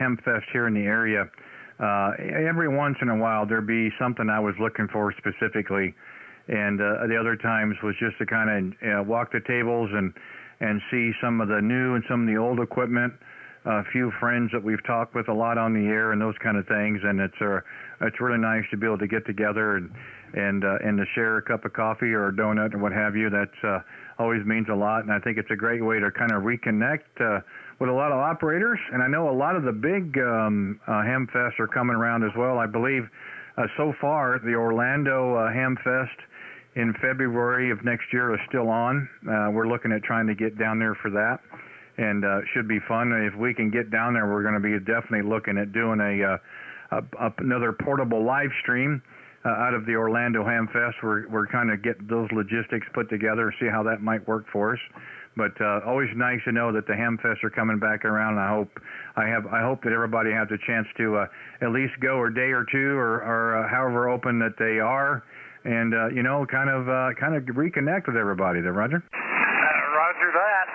S1: Hempfest here in the area, every once in a while there'd be something I was looking for specifically. And the other times was just to kind of walk the tables and see some of the new and some of the old equipment, a few friends that we've talked with a lot on the air and those kind of things. And it's really nice to be able to get together and to share a cup of coffee or a donut or what have you. That's always means a lot. And I think it's a great way to kind of reconnect with a lot of operators. And I know a lot of the big Hamfests are coming around as well. I believe so far the Orlando Hamfest in February of next year is still on. We're looking at trying to get down there for that, and it should be fun. If we can get down there, we're going to be definitely looking at doing another portable live stream out of the Orlando Ham Fest. We're kind of getting those logistics put together, see how that might work for us. But always nice to know that the Ham Fests are coming back around. I hope that everybody has a chance to at least go a day or two, or however open that they are, and kind of reconnect with everybody there, Roger.
S9: Roger that.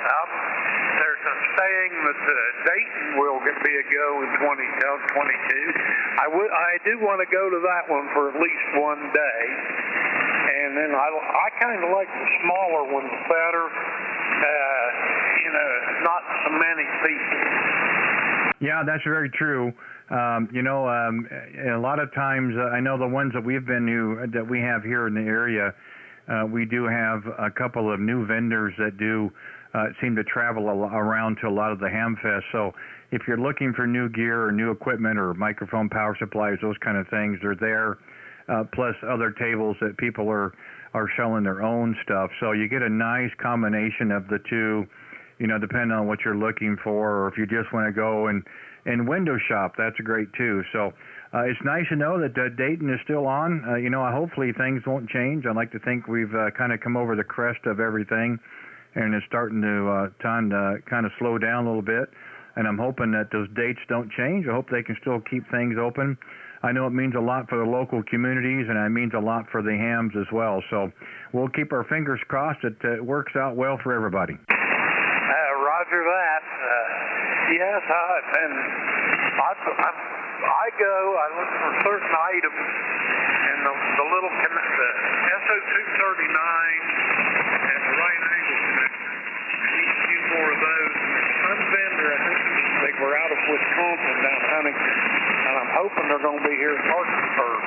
S9: There's a saying that Dayton will be a go in 2022. I do want to go to that one for at least one day, and then I kind of like the smaller ones better. Not so many people.
S1: Yeah, that's very true. A lot of times, I know the ones that that we have here in the area, we do have a couple of new vendors that do seem to travel around to a lot of the Ham Fest. So if you're looking for new gear or new equipment or microphone power supplies, those kind of things, they're there. Plus other tables that people are selling their own stuff. So you get a nice combination of the two, depending on what you're looking for, or if you just want to go and window shop, that's great too. So it's nice to know that Dayton is still on. Hopefully things won't change. I like to think we've kind of come over the crest of everything, and it's starting to kind of slow down a little bit. And I'm hoping that those dates don't change. I hope they can still keep things open. I know it means a lot for the local communities, and it means a lot for the hams as well. So we'll keep our fingers crossed that it works out well for everybody.
S9: Roger that. Yes, and I look for certain items, and the little SO239 and the right angle connector. Need a few more of those. Some vendor, I think they were out of Wisconsin down Huntington, and I'm hoping they're going to be here in Parkersburg.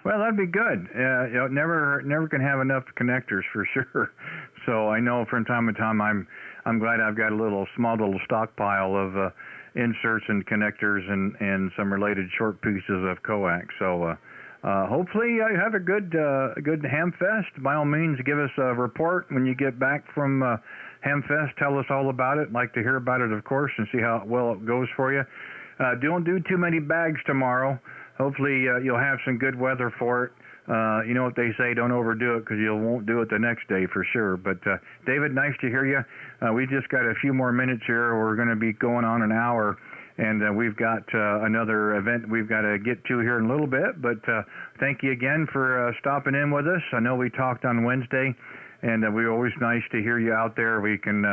S1: Well, that'd be good. Never can have enough connectors for sure. So I know from time to time I'm glad I've got a small little stockpile of inserts and connectors and some related short pieces of coax. So hopefully you have a good Ham Fest. By all means, give us a report when you get back from Ham Fest. Tell us all about it. Like to hear about it, of course, and see how well it goes for you. Don't do too many bags tomorrow. Hopefully you'll have some good weather for it. You know what they say, don't overdo it because you won't do it the next day for sure. But David, nice to hear you. We just got a few more minutes here. We're going to be going on an hour, and we've got another event we've got to get to here in a little bit. But thank you again for stopping in with us. I know we talked on Wednesday, and we're always nice to hear you out there. We can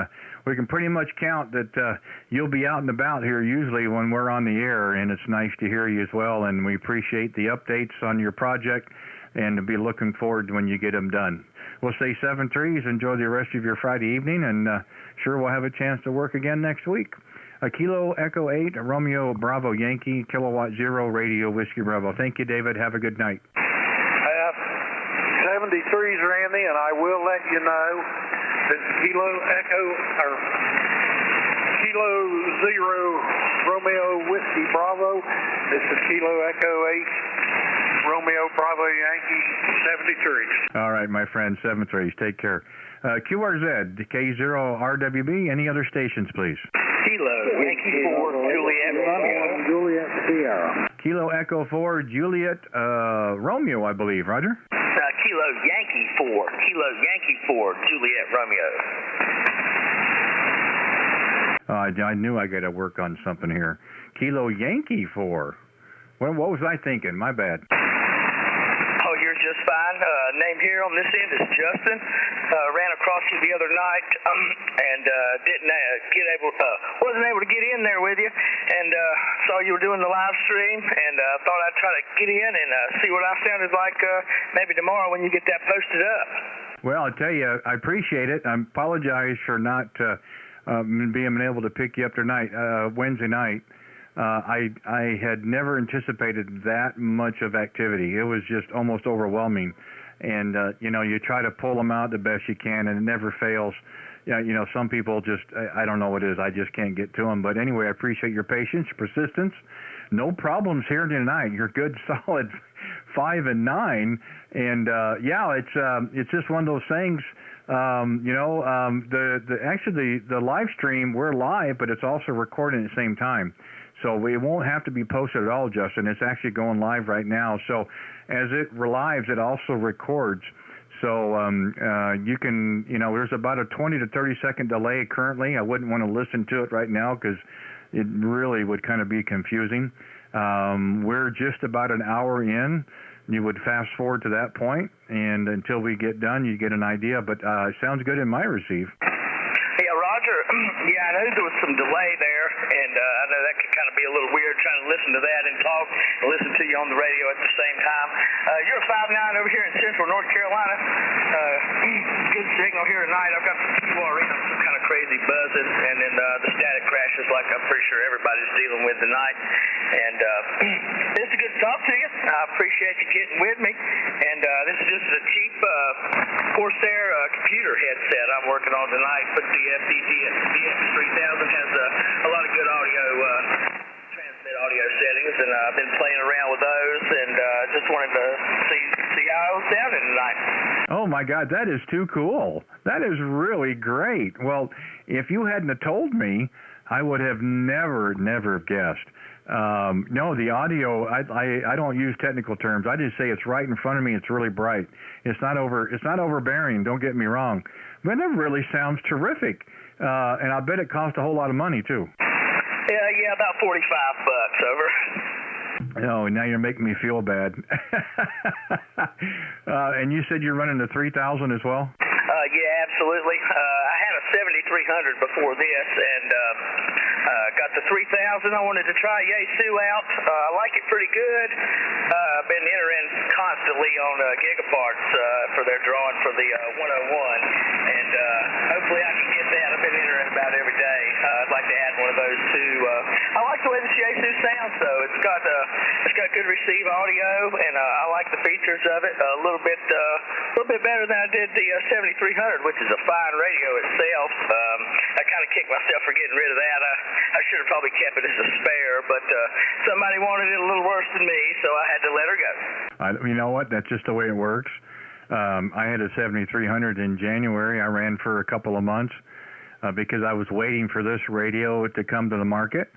S1: pretty much count that you'll be out and about here usually when we're on the air, and it's nice to hear you as well. And we appreciate the updates on your project, and to be looking forward to when you get them done. We'll say 7 threes. Enjoy the rest of your Friday evening, and sure we'll have a chance to work again next week. Kilo Echo 8, Romeo Bravo Yankee, Kilowatt 0, Radio Whiskey Bravo. Thank you, David. Have a good night.
S9: 73's, Randy, and I will let you know that Kilo Echo, or Kilo 0, Romeo Whiskey Bravo. This is Kilo Echo 8, Romeo Bravo Yankee, 73.
S1: All right, my friend, 73s. Take care. QRZ, K0RWB. Any other stations, please?
S2: Kilo Yankee 4, Juliet Romeo. Juliet Sierra.
S1: Kilo Echo 4, Juliet Romeo, I believe. Roger?
S2: Kilo Yankee 4, Kilo Yankee 4, Juliet Romeo.
S1: I knew I got to work on something here. Kilo Yankee 4. What was I thinking? My bad.
S2: Oh, you're just fine. Name here on this end is Justin. Ran across you the other night and wasn't able to get in there with you, and saw you were doing the live stream, and thought I'd try to get in and see what I sounded like maybe tomorrow when you get that posted up.
S1: Well, I'll tell you, I appreciate it. I apologize for not being able to pick you up tonight, Wednesday night. I had never anticipated that much of activity. It was just almost overwhelming. And, you try to pull them out the best you can, and it never fails. Yeah, some people just, I don't know what it is. I just can't get to them. But anyway, I appreciate your patience, persistence. No problems here tonight. You're good, solid 5 and 9. And, it's just one of those things. Actually the live stream, we're live, but it's also recording at the same time. So we won't have to be posted at all, Justin. It's actually going live right now. So as it lives, it also records. So you can, there's about a 20 to 30-second delay currently. I wouldn't want to listen to it right now because it really would kind of be confusing. We're just about an hour in. You would fast forward to that point, and until we get done, you get an idea. But it sounds good in my receive.
S10: Yeah, Roger. Yeah, I know there was some delay there, and I know that could kind of be a little weird trying to listen to that and talk and listen to you on the radio at the same time. You're a 5'9" over here in Central North Carolina. Good signal here tonight. I've got some kind of crazy buzzing, and then the static crashes like I'm pretty sure everybody's dealing with tonight. And it's good to talk to you. I appreciate you getting with me. And this is just a cheap Corsair computer headset I'm working on tonight. But the DX3000 has a lot of good audio, transmit audio settings, and I've been playing around with those, and just wanted to see how I was sounding tonight.
S1: Oh my God, that is too cool. That is really great. Well, if you hadn't have told me, I would have never guessed. No, the audio, I don't use technical terms. I just say it's right in front of me. It's really bright. It's not overbearing. Don't get me wrong. But it really sounds terrific. And I bet it cost a whole lot of money too.
S10: Yeah, about $45 over.
S1: Oh, now you're making me feel bad. And you said you're running the 3000 as well?
S10: Yeah, absolutely. I had a 7300 before this, and got the 3000. I wanted to try Yaesu out. I like it pretty good. I've been entering constantly on Gigaparts for their drawing for the 101, and hopefully I can get that. I've been entering about every day. I'd like to add one of those too. I like the way the Yaesu sounds, though. It's got good receive audio, and I like the features of it a little bit better than I did the 7300, which is a fine radio itself. I kind of kicked myself for getting rid of that. I should have probably kept it as a spare, but somebody wanted it a little worse than me, so I had to let her go.
S1: You know what? That's just the way it works. I had a 7300 in January. I ran for a couple of months because I was waiting for this radio to come to the market.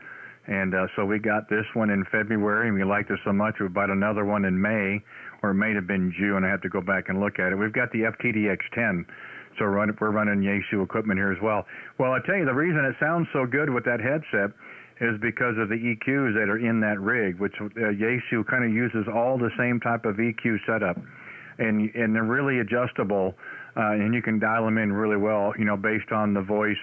S1: And so we got this one in February, and we liked it so much we bought another one in May, or it may have been June. I have to go back and look at it. We've got the FTDX10, so we're running Yaesu equipment here as well. Well, I tell you, the reason it sounds so good with that headset is because of the EQs that are in that rig, which Yaesu kind of uses all the same type of EQ setup, and they're really adjustable, and you can dial them in really well, based on the voice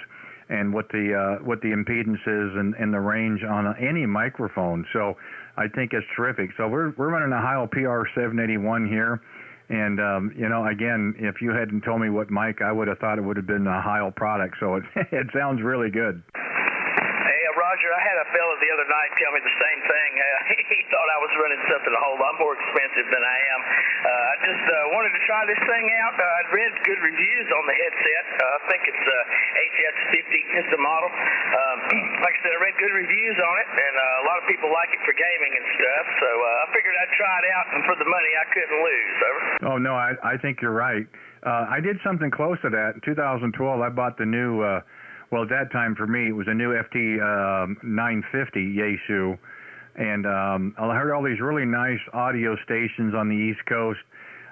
S1: and what the impedance is and the range on any microphone. So I think it's terrific. So we're running a Heil PR781 here, and again, if you hadn't told me what mic, I would have thought it would have been a Heil product. So it sounds really good.
S10: Roger, I had a fella the other night tell me the same thing. He thought I was running something a whole lot more expensive than I am. I just wanted to try this thing out. I'd read good reviews on the headset. I think it's HS50 is the model. Like I said, I read good reviews on it, and a lot of people like it for gaming and stuff. So I figured I'd try it out, and for the money, I couldn't lose. Over.
S1: Oh, no, I think you're right. I did something close to that. In 2012, I bought the new... Well, at that time for me, it was a new FT950 Yaesu, and I heard all these really nice audio stations on the East Coast.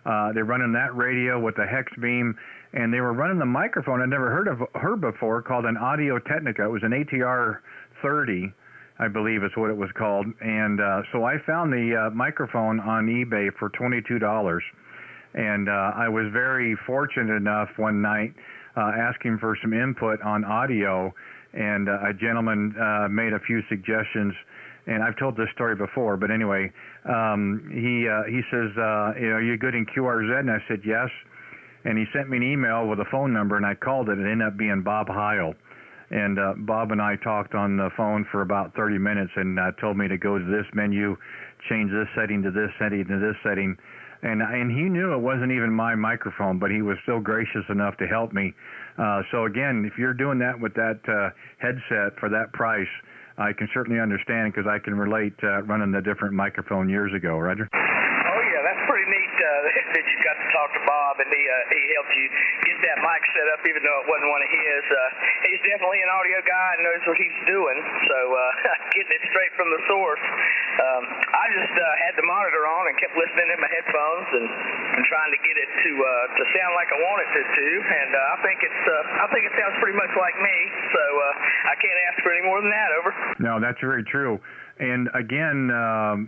S1: They're running that radio with the hex beam, and they were running the microphone I'd never heard of her before, called an Audio Technica. It was an ATR 30, I believe is what it was called, and so I found the microphone on eBay for $22, and I was very fortunate enough one night asking for some input on audio, and a gentleman made a few suggestions, and I've told this story before, but anyway, he says, are you good in QRZ? And I said, yes, and he sent me an email with a phone number, and I called it. It ended up being Bob Heil, and Bob and I talked on the phone for about 30 minutes, and told me to go to this menu, change this setting to this setting to this setting. And he knew it wasn't even my microphone, but he was still gracious enough to help me. So again, if you're doing that with that headset for that price, I can certainly understand, because I can relate running the different microphone years ago, Roger.
S10: Oh yeah, that's pretty neat. that you got to talk to Bob, and he helped you get that mic set up, even though it wasn't one of his. He's definitely an audio guy and knows what he's doing, so getting it straight from the source. I just had the monitor on and kept listening in my headphones and trying to get it to sound like I want it to, and I think it sounds pretty much like me, so I can't ask for any more than that. Over.
S1: No, that's very true. And again,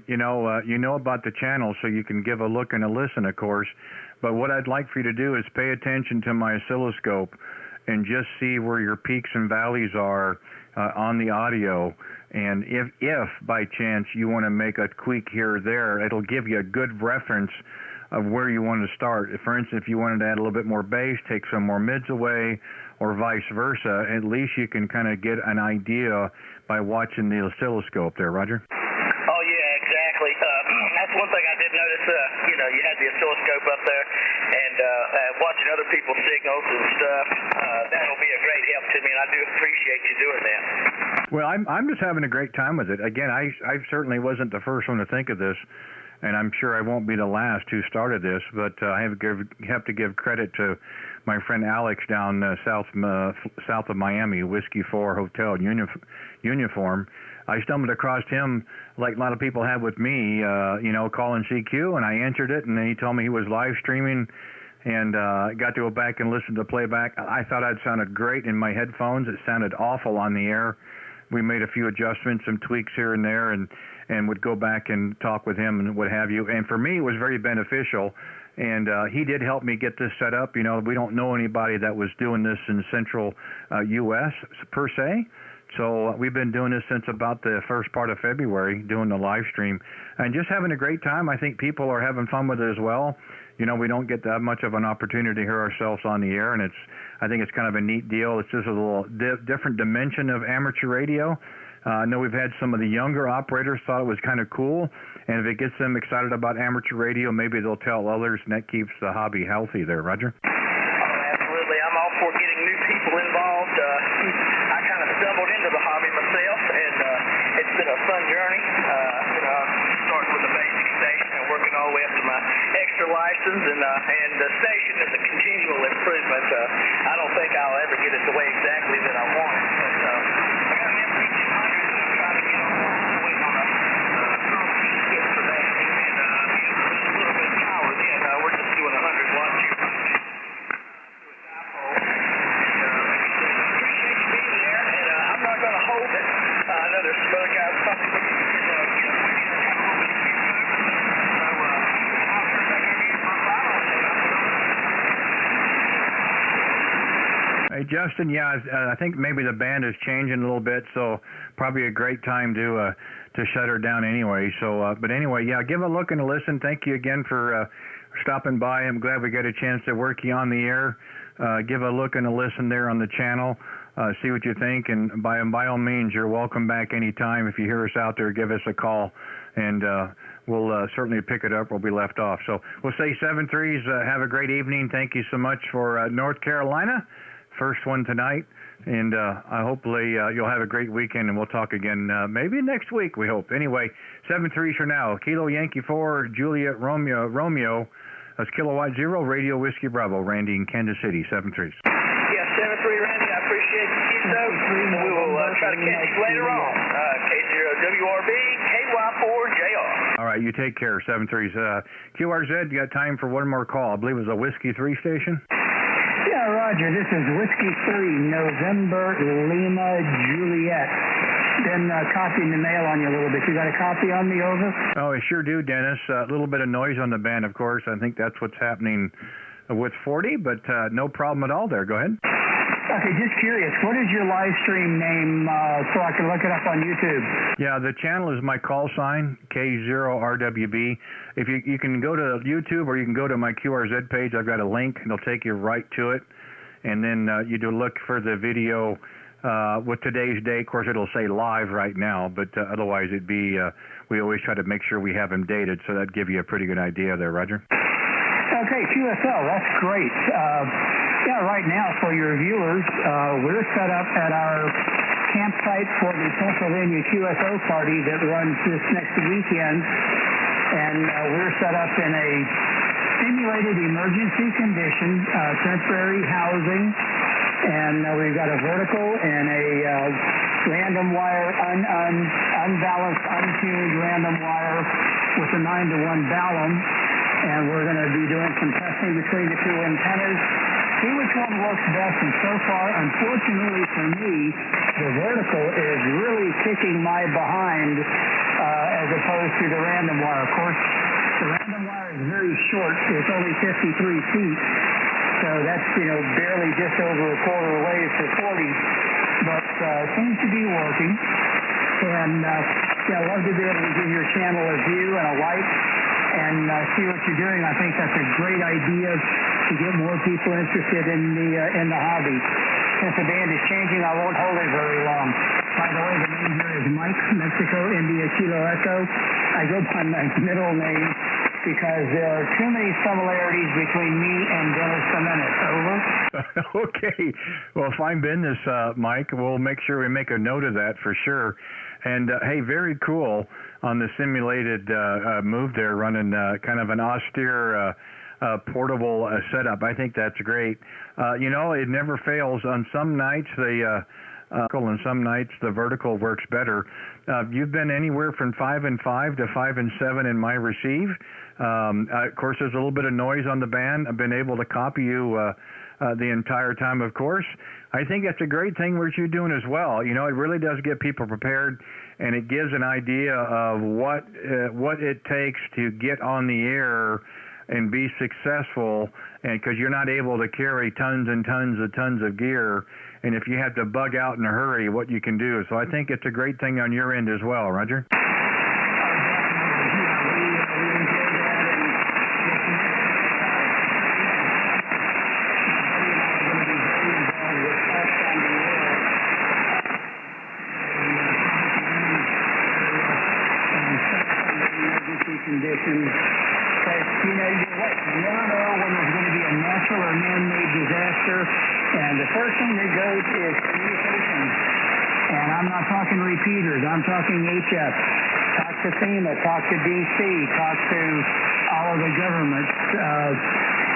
S1: you know about the channel, so you can give a look and a listen, of course. But what I'd like for you to do is pay attention to my oscilloscope and just see where your peaks and valleys are on the audio. And if by chance you want to make a tweak here or there, it'll give you a good reference of where you want to start. For instance, if you wanted to add a little bit more bass, take some more mids away, or vice versa, at least you can kind of get an idea by watching the oscilloscope there, Roger.
S10: Oh, yeah, exactly. That's one thing I did notice. You had the oscilloscope up there, and watching other people's signals and stuff, that'll be a great help to me, and I do appreciate you doing that.
S1: Well, I'm just having a great time with it. Again, I certainly wasn't the first one to think of this, and I'm sure I won't be the last who started this, but I have to give credit to my friend Alex down south of Miami, Whiskey 4 Hotel Uniform. I stumbled across him like a lot of people have with me, calling CQ, and I answered it, and then he told me he was live streaming, and got to go back and listen to the playback. I thought I'd sounded great in my headphones. It sounded awful on the air. We made a few adjustments, some tweaks here and there, and would go back and talk with him and what have you. And for me, it was very beneficial. And he did help me get this set up. We don't know anybody that was doing this in central U.S. per se. So we've been doing this since about the first part of February, doing the live stream, and just having a great time. I think people are having fun with it as well. We don't get that much of an opportunity to hear ourselves on the air, and I think it's kind of a neat deal. It's just a little different dimension of amateur radio. I know we've had some of the younger operators thought it was kind of cool, and if it gets them excited about amateur radio, maybe they'll tell others, and that keeps the hobby healthy there, Roger.
S10: Absolutely. I'm all for getting new people involved. I kind of stumbled into the hobby myself, and it's been a fun journey. Starting with the basic station and working all the way up to my extra license, and the station is a continual improvement. I don't think I'll ever get it the way exactly that I want it, but I got an FP200 that I'm trying to get on. I'm waiting on a kit for that, and a little bit of power. Again, we're just doing 100 watts here. Appreciate you being there, and I'm not going to hold it. I know there's some other guys probably looking to get up with you and have a little bit of so I'll turn back over here for a while.
S1: Hey, Justin, I think maybe the band is changing a little bit, so probably a great time to shut her down anyway. So, but anyway, give a look and a listen. Thank you again for stopping by. I'm glad we got a chance to work you on the air. Give a look and a listen there on the channel. See what you think, and by all means, you're welcome back anytime. If you hear us out there, give us a call, and we'll certainly pick it up where we left off. So we'll say 7-3s. Have a great evening. Thank you so much for North Carolina. First one tonight, and hopefully you'll have a great weekend, and we'll talk again maybe next week, we hope. Anyway, 7-3s for now. Kilo Yankee 4, Juliet Romeo. That's Kilowatt 0, Radio Whiskey Bravo. Randy in Kansas City, 7-3s.
S10: Yeah, 7-3, Randy. I appreciate you. We will try to catch you later on. K0WRB, KY4JR.
S1: All right, you take care, 7-3s. QRZ, you got time for one more call? I believe it was a Whiskey 3 station.
S11: Yeah, Roger, this is Whiskey 3, November Lima Juliet. Been copying the mail on you a little bit. You got a copy on me, over?
S1: Oh, I sure do, Dennis. A little bit of noise on the band, of course. I think that's what's happening with 40, but no problem at all there. Go ahead.
S11: Okay, just curious. What is your live stream name so I can look it up on YouTube?
S1: Yeah, the channel is my call sign, K0RWB. If you can go to YouTube or you can go to my QRZ page. I've got a link. It'll take you right to it. And then you do look for the video with today's day. Of course, it'll say live right now, but otherwise it'd be, we always try to make sure we have them dated, so that'd give you a pretty good idea there, Roger.
S11: Okay, QSL, that's great. Yeah, right now for your viewers, we're set up at our campsite for the Pennsylvania QSO party that runs this next weekend, and we're set up in a simulated emergency condition, temporary housing, and we've got a vertical and a random wire, unbalanced, untuned random wire with a 9-to-1 balun, and we're going to be doing some testing between the two antennas, see which one works best. And so far, unfortunately for me, the vertical is really kicking my behind as opposed to the random wire. Of course, the random wire is very short. It's only 53 feet. So that's, barely just over a quarter wave for 40. But seems to be working. And I'd love to be able to give your channel a view and a like and see what you're doing. I think that's a great idea to get more people interested in the hobby. Since the band is changing, I won't hold it very long. By the way, the name here is Mike, Mexico, India, Kilo Echo. I go by my middle name because there are too many similarities between me and Dennis Jimenez. Over.
S1: Okay. Well, fine business, Mike. We'll make sure we make a note of that for sure. And, hey, very cool on the simulated move there, running kind of an austere portable setup. I think that's great. It never fails. On some nights, and some nights the vertical works better. You've been anywhere from 5 and 5 to 5 and 7 in my receive. Of course, there's a little bit of noise on the band. I've been able to copy you the entire time, of course. I think that's a great thing what you're doing as well. It really does get people prepared, and it gives an idea of what it takes to get on the air and be successful, and because you're not able to carry tons and tons of gear, and if you have to bug out in a hurry, what you can do. So I think it's a great thing on your end as well, Roger.
S11: Conditions. But, you're right. You never know when there's going to be a natural or man-made disaster. And the first thing that goes is communication. And I'm not talking repeaters. I'm talking HF. Talk to FEMA. Talk to DC. Talk to all of the governments.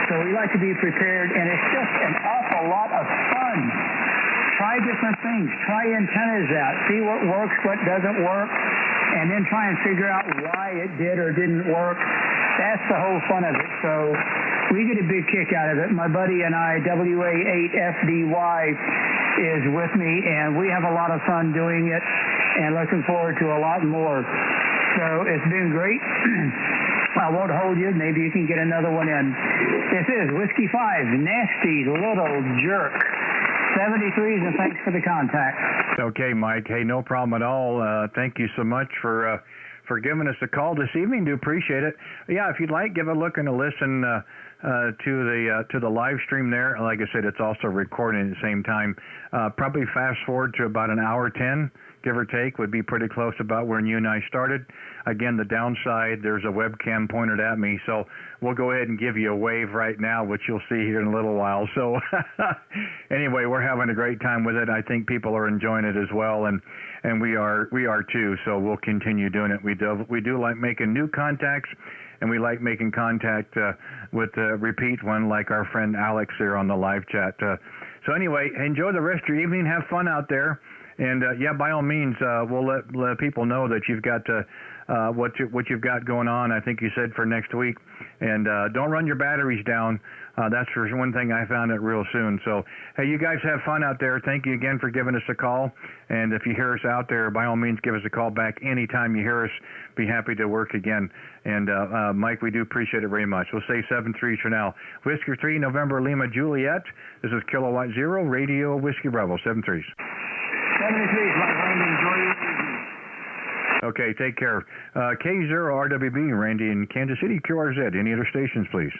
S11: So we like to be prepared. And it's just an awful lot of fun. Try different things. Try antennas out. See what works, what doesn't work. And then try and figure out why it did or didn't work. That's the whole fun of it. So we get a big kick out of it. My buddy and I, WA8FDY, is with me, and we have a lot of fun doing it and looking forward to a lot more. So it's been great. I won't hold you. Maybe you can get another one in. This is Whiskey 5, Nasty Little Jerk. 73s, and thanks for the contact.
S1: Okay, Mike. Hey, no problem at all. Thank you so much for giving us a call this evening. Do appreciate it. Yeah, if you'd like, give a look and a listen to the live stream there. Like I said, it's also recording at the same time. Probably fast forward to about an hour 10, give or take, would be pretty close about when you and I started. Again, the downside, there's a webcam pointed at me, so we'll go ahead and give you a wave right now, which you'll see here in a little while. So anyway, we're having a great time with it. I think people are enjoying it as well, and we are too. So we'll continue doing it. We do like making new contacts, and we like making contact with a repeat one like our friend Alex here on the live chat. So anyway, enjoy the rest of your evening. Have fun out there. And yeah, by all means, we'll let people know that you've got what you've got going on. I think you said for next week, and don't run your batteries down. That's for one thing I found it real soon. So hey, you guys have fun out there. Thank you again for giving us a call. And if you hear us out there, by all means, give us a call back anytime you hear us. Be happy to work again. And Mike, we do appreciate it very much. We'll say 7-3 for now. Whiskey 3, November Lima Juliet. This is Kilowatt Zero Radio Whiskey Bravo 7-3s.
S11: 73s, my friend. Enjoy your evening.
S1: Okay, take care. K0RWB, Randy in Kansas City, QRZ. Any other stations, please?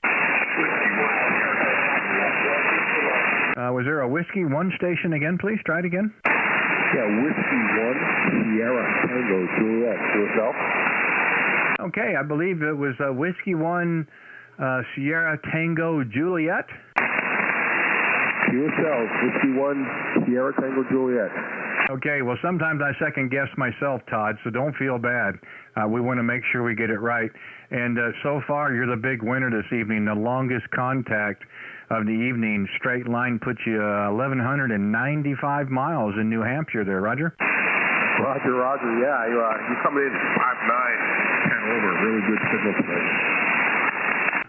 S1: Was there a Whiskey 1 station again, please? Try it again.
S3: Yeah, Whiskey 1, Sierra Tango Juliet. Yourself?
S1: Okay, I believe it was Whiskey 1, Sierra Tango Juliet.
S3: Yourself, Whiskey 1, Sierra Tango Juliet.
S1: Okay, well, sometimes I second-guess myself, Todd, so don't feel bad. We want to make sure we get it right. And so far, you're the big winner this evening. The longest contact of the evening, straight line, puts you 1,195 miles in New Hampshire there, Roger.
S3: Roger, yeah. You coming in 5'9", 10 over. Really good signal today.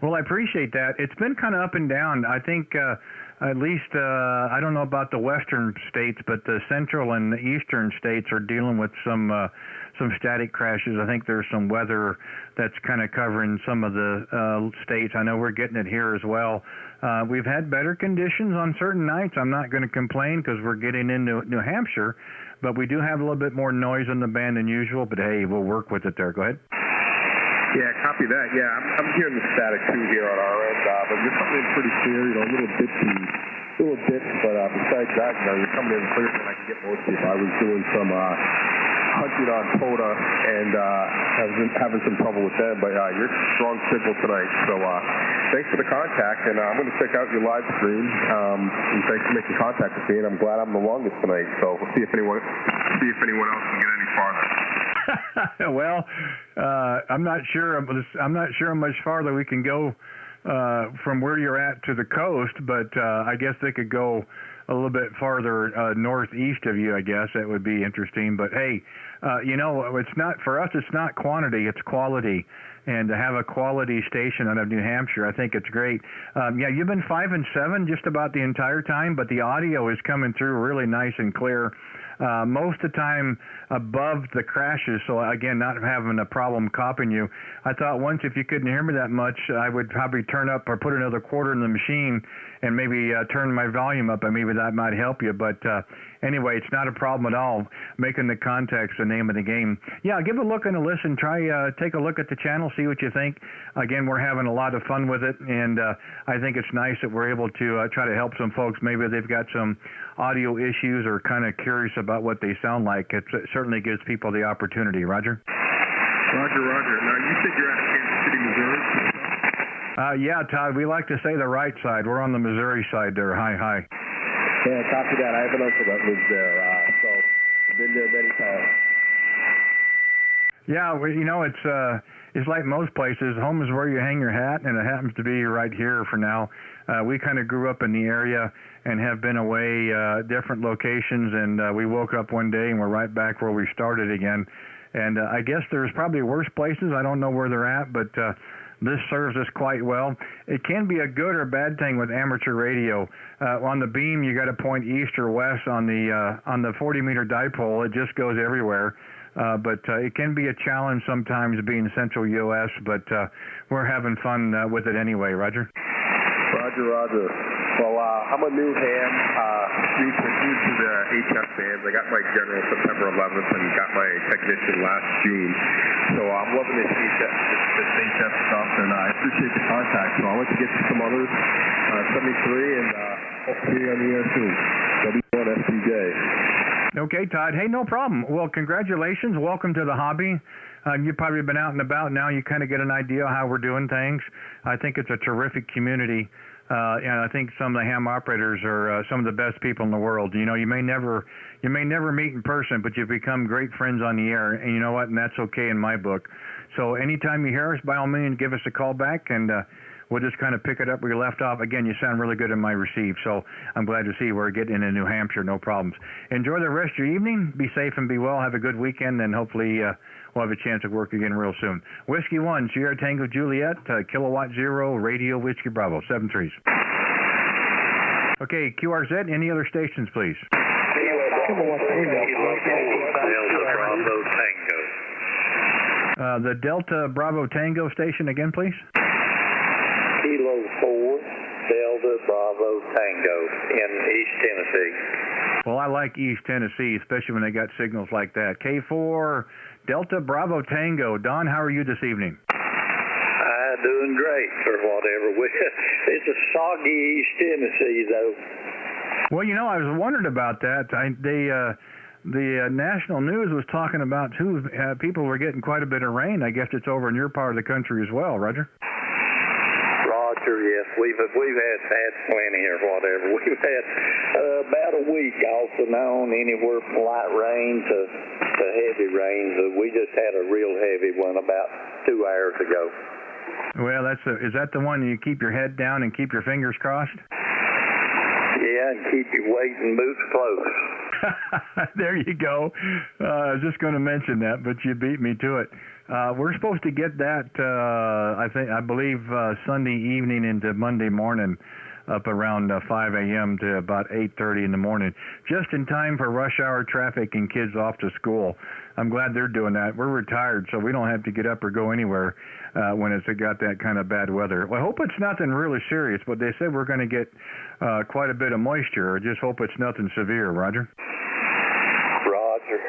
S1: Well, I appreciate that. It's been kind of up and down. I think at least, I don't know about the western states, but the central and the eastern states are dealing with some static crashes. I think there's some weather that's kind of covering some of the states. I know we're getting it here as well. We've had better conditions on certain nights. I'm not going to complain because we're getting into New Hampshire, but we do have a little bit more noise on the band than usual, but hey, we'll work with it there. Go ahead.
S3: Yeah, copy that. Yeah, I'm hearing the static too here on our end, but you're coming in pretty clear, little bits, but besides that, you're coming in clearer than I can get most of you. I was doing some hunting on POTA and having some trouble with them, but you're strong signal tonight. So thanks for the contact, and I'm going to check out your live stream. And thanks for making contact with me, and I'm glad I'm the longest tonight. So we'll see if anyone else can get any farther.
S1: Well, I'm not sure how much farther we can go from where you're at to the coast, but I guess they could go a little bit farther northeast of you. I guess that would be interesting. But hey, it's not for us. It's not quantity; it's quality. And to have a quality station out of New Hampshire, I think it's great. Yeah, you've been 5 and 7 just about the entire time, but the audio is coming through really nice and clear. Most of the time above the crashes, so again, not having a problem copying you. I thought once if you couldn't hear me that much, I would probably turn up or put another quarter in the machine and maybe turn my volume up, and maybe that might help you. But anyway, it's not a problem at all. Making the contact's the name of the game. Yeah, give a look and a listen. Try take a look at the channel, see what you think. Again, we're having a lot of fun with it, and I think it's nice that we're able to try to help some folks. Maybe they've got some audio issues or kind of curious about what they sound like. It certainly gives people the opportunity. Roger?
S3: Roger. Now, you said you're out of Kansas City, Missouri?
S1: Yeah, Todd, we like to say the right side. We're on the Missouri side there. Hi.
S3: Yeah, copy that. I have an uncle that lives there, so I've been there many times.
S1: Yeah, well, it's like most places. Home is where you hang your hat, and it happens to be right here for now. We kind of grew up in the area and have been away different locations, and we woke up one day and we're right back where we started again. And I guess there's probably worse places. I don't know where they're at, but this serves us quite well. It can be a good or bad thing with amateur radio. On the beam, you got to point east or west. On the 40-meter dipole, it just goes everywhere. But it can be a challenge sometimes being central U.S., but we're having fun with it anyway. Roger?
S3: Roger. Well, I'm a new ham, new to the HF bands. I got my general September 11th and got my technician last June. So I'm loving this HF stuff, and I appreciate the contact. So I'll let you get to some others. 73, and hope to see you on the air soon. W1SPJ.
S1: Okay, Todd. Hey, no problem. Well, congratulations. Welcome to the hobby. You've probably been out and about now. You kind of get an idea how we're doing things. I think it's a terrific community, and I think some of the ham operators are some of the best people in the world. You may never meet in person, but you've become great friends on the air, and you know what? And that's okay in my book. So anytime you hear us, by all means, give us a call back, and we'll just kind of pick it up where you left off. Again, you sound really good in my receive, so I'm glad to see we're getting into New Hampshire, no problems. Enjoy the rest of your evening. Be safe and be well. Have a good weekend, and hopefully we'll have a chance to work again real soon. Whiskey 1, Sierra Tango Juliet, Kilowatt 0, Radio Whiskey Bravo, 73s. Okay, QRZ, any other stations, please? The Delta Bravo Tango station again, please?
S12: Kilo 4, Delta Bravo Tango in East Tennessee.
S1: Well, I like East Tennessee, especially when they got signals like that. K4, Delta Bravo Tango. Don, how are you this evening?
S12: Doing great or whatever. It's a soggy East Tennessee, though.
S1: Well, I was wondering about that. The national news was talking about people were getting quite a bit of rain. I guess it's over in your part of the country as well, Roger?
S12: Roger, yes. We've had plenty or whatever. We've had about a week off and on, anywhere from light rain to heavy rain. We just had a real heavy one about 2 hours ago.
S1: Well, is that the one you keep your head down and keep your fingers crossed?
S12: Yeah, and keep your weight and boots close.
S1: There you go. I was just going to mention that, but you beat me to it. We're supposed to get that, I believe, Sunday evening into Monday morning, up around 5 a.m. to about 8:30 in the morning, just in time for rush hour traffic and kids off to school. I'm glad they're doing that. We're retired, so we don't have to get up or go anywhere when it's got that kind of bad weather. Well, I hope it's nothing really serious, but they said we're going to get quite a bit of moisture. I just hope it's nothing severe, Roger.
S12: Roger.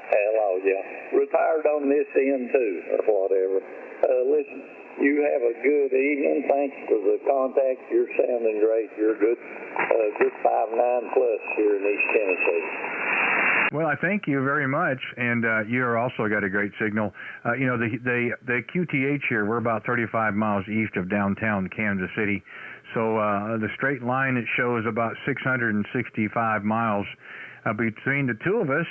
S12: Hello, yeah. Retired on this end, too, or whatever. Listen, you have a good evening. Thanks for the contact. You're sounding great. You're a good 5'9" plus here in East Tennessee.
S1: Well, I thank you very much, and you also got a great signal. The QTH here, we're about 35 miles east of downtown Kansas City, so the straight line, it shows about 665 miles between the two of us,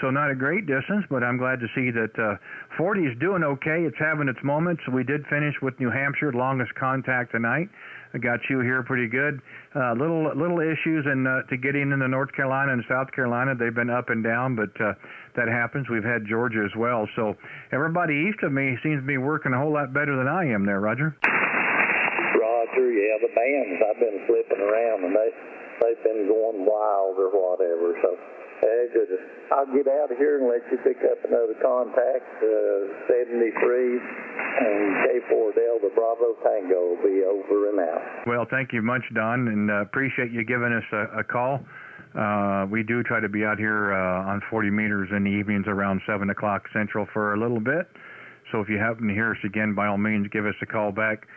S1: so not a great distance, but I'm glad to see that 40 is doing okay. It's having its moments. We did finish with New Hampshire, longest contact tonight. I got you here pretty good. Little issues to getting into North Carolina and South Carolina. They've been up and down, but that happens. We've had Georgia as well. So everybody east of me seems to be working a whole lot better than I am there, Roger.
S12: Roger, yeah, the bands I've been flipping around, and they've been going wild or whatever. So good. I'll get out of here and let you pick up another contact. 73 and K4 Delta Bravo Tango will be over and out.
S1: Well, thank you much, Don, and appreciate you giving us a call. We do try to be out here on 40 meters in the evenings around 7 o'clock Central for a little bit. So if you happen to hear us again, by all means, give us a call back.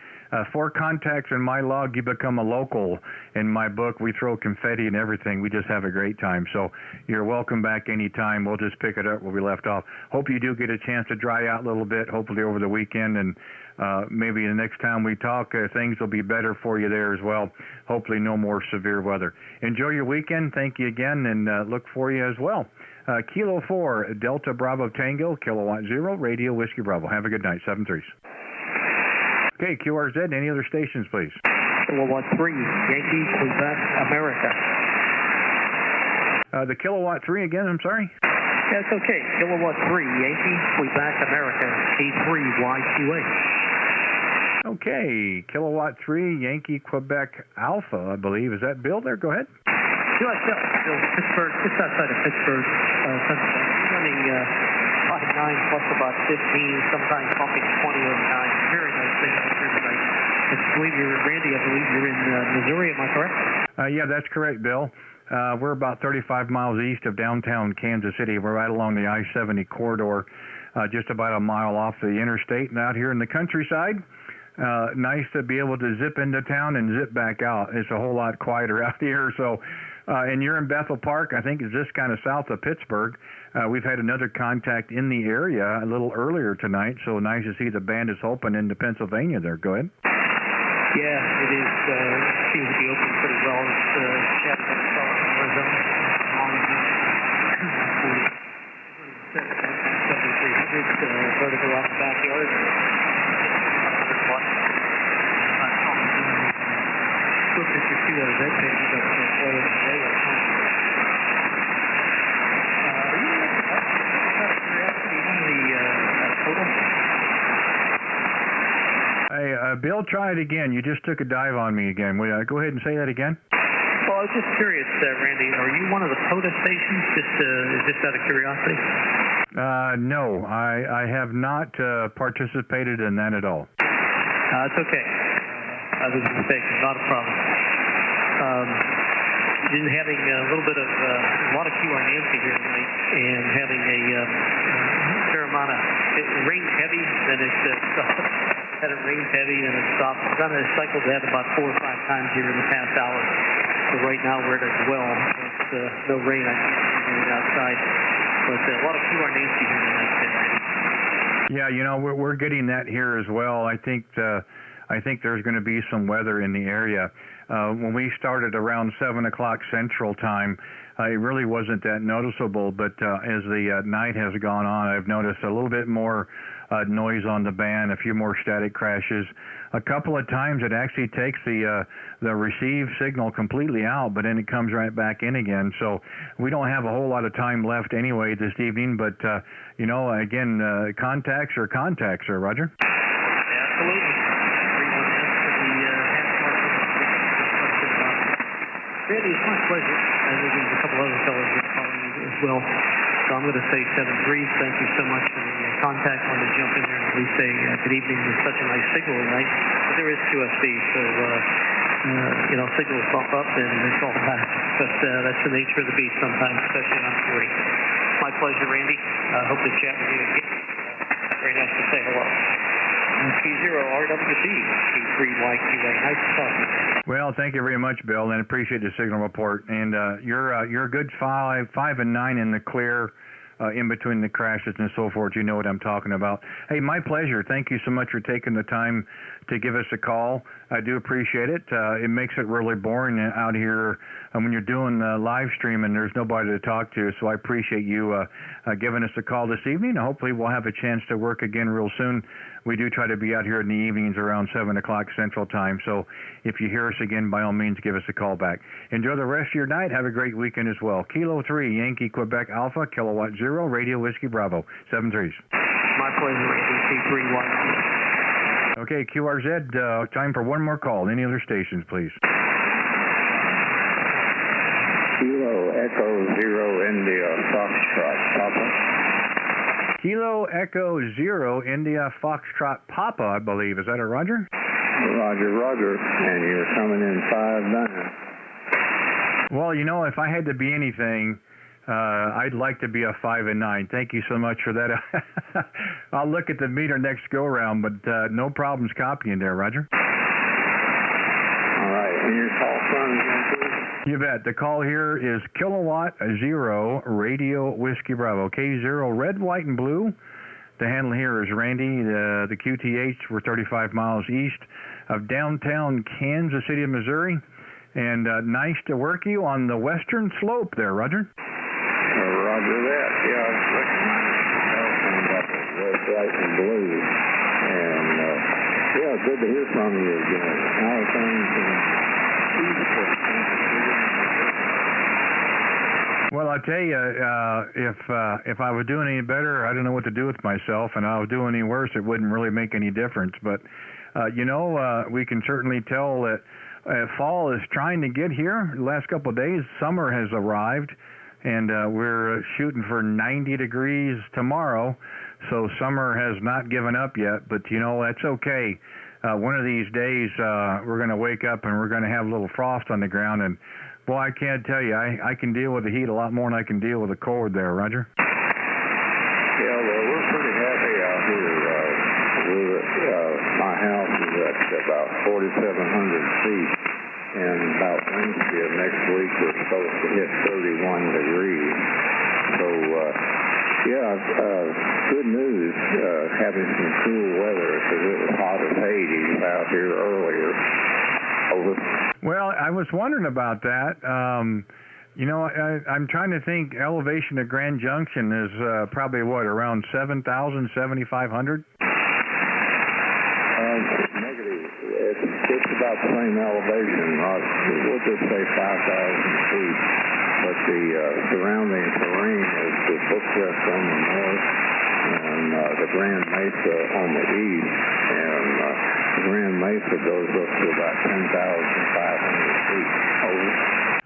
S1: 4 contacts in my log, you become a local. In my book, we throw confetti and everything. We just have a great time. So you're welcome back anytime. We'll just pick it up where we left off. Hope you do get a chance to dry out a little bit, hopefully over the weekend. And maybe the next time we talk, things will be better for you there as well. Hopefully no more severe weather. Enjoy your weekend. Thank you again, and look for you as well. Kilo 4, Delta Bravo Tango, Kilowatt 0, Radio Whiskey Bravo. Have a good night. 7-3. Okay, QRZ, any other stations, please?
S13: Kilowatt 3, Yankee, Quebec, America.
S1: The Kilowatt 3 again, I'm sorry?
S13: That's okay. Kilowatt 3, Yankee, Quebec, America, A3Y2H.
S1: Okay, Kilowatt 3, Yankee, Quebec, Alpha, I believe. Is that Bill there? Go ahead.
S13: Bill, Pittsburgh, just outside of Pittsburgh, Pennsylvania. Running 9 plus about 15, sometimes bumping 20 over 9. Very nice thing out here tonight. Randy, I believe you're in Missouri, am I correct?
S1: Yeah, that's correct, Bill. We're about 35 miles east of downtown Kansas City. We're right along the I-70 corridor, just about a mile off the interstate and out here in the countryside. Nice to be able to zip into town and zip back out. It's a whole lot quieter out here. So, and you're in Bethel Park, I think it's just kind of south of Pittsburgh. We've had another contact in the area a little earlier tonight, so nice to see the band is open into Pennsylvania there. Go ahead.
S13: Yeah, it is. Seems to be open pretty well. It's Chattanooga, Arizona. Vertical off the backyard. Good that you see those red pages up there for the day.
S1: Hey, Bill, try it again. You just took a dive on me again. Will you go ahead and say that again?
S13: Well, I was just curious, Randy. Are you one of the POTA stations? Just out of curiosity.
S1: No, I have not participated in that at all.
S13: It's okay. I was mistaken. Not a problem. Having a little bit of a lot of QR Nancy here tonight, and having a fair amount of it rains heavy, then it stops. Had it rains heavy and it stops. I've done a cycle that about 4 or 5 times here in the past hour. So right now we're at a well. It's no rain. I can't see outside. But a lot of QR Nancy here tonight.
S1: Yeah, we're getting that here as well. I think I think there's going to be some weather in the area. When we started around 7 o'clock Central Time, it really wasn't that noticeable, but as the night has gone on, I've noticed a little bit more noise on the band, a few more static crashes. A couple of times it actually takes the receive signal completely out, but then it comes right back in again. So we don't have a whole lot of time left anyway this evening, but again, contacts are contacts, sir. Roger?
S13: Absolutely. Everyone has to be Randy, it's my pleasure. I know there's a couple other fellows that are calling as well. So I'm going to say 7-3. Thank you so much for the contact. I wanted to jump in there and at least say good evening. There's such a nice signal tonight. But there is QSB, so, signals bump up and they fall back. But that's the nature of the beast sometimes, especially on 40. My pleasure, Randy. I hope to chat with you again. Very nice to say hello. T0RWC, T3YQA. Nice to talk to you.
S1: Well, thank you very much, Bill, and appreciate the signal report. And you're a good 5 and 9 in the clear, in between the crashes and so forth. You know what I'm talking about. Hey, my pleasure. Thank you so much for taking the time to give us a call. I do appreciate it. It makes it really boring out here when you're doing live stream and there's nobody to talk to. So I appreciate you giving us a call this evening. Hopefully we'll have a chance to work again real soon. We do try to be out here in the evenings around 7 o'clock Central Time. So if you hear us again, by all means, give us a call back. Enjoy the rest of your night. Have a great weekend as well. Kilo 3, Yankee, Quebec, Alpha, Kilowatt 0, Radio Whiskey, Bravo. 7 3s.
S13: My pleasure, Randy. T3YQA.
S1: Okay, QRZ, time for one more call. Any other stations, please?
S7: Kilo Echo 0 India Foxtrot Papa.
S1: Kilo Echo 0 India Foxtrot Papa, I believe. Is that a Roger?
S7: Roger. And you're coming in 5-9.
S1: Well, if I had to be anything, I'd like to be a 5 and 9. Thank you so much for that. I'll look at the meter next go round, but no problems copying there, Roger.
S7: All right. And your call from again, please?
S1: You bet. The call here is Kilowatt 0 Radio Whiskey Bravo. K0 red, white, and blue. The handle here is Randy. The QTH, we're 35 miles east of downtown Kansas City, Missouri. And nice to work you on the western slope there, Roger.
S7: Roger that. Yeah, I was looking at red, white, and blue. And, good to hear from you again. How are things
S1: Well, I'll tell you, if I was doing any better, I don't know what to do with myself, and I was doing any worse, it wouldn't really make any difference. But, we can certainly tell that fall is trying to get here. The last couple of days, summer has arrived, and we're shooting for 90 degrees tomorrow. So summer has not given up yet, but, that's okay. One of these days, we're going to wake up and we're going to have a little frost on the ground, and boy, I can't tell you, I can deal with the heat a lot more than I can deal with the cold there, Roger.
S7: Yeah, well, we're pretty happy out here. My house is at about 4,700 feet, and about Wednesday of next week we're supposed to hit 31 degrees. So, good news, having some cool weather, because it was hot as Hades out here earlier. Over.
S1: Well, I was wondering about that. I'm trying to think. Elevation at Grand Junction is probably around 7,000, 7,500.
S7: Negative. It's about the same elevation. We'll just say 5,000 feet. But the surrounding terrain is the Foothills on the north and the Grand Mesa on the east, and the Grand Mesa goes up to about 10,500 feet.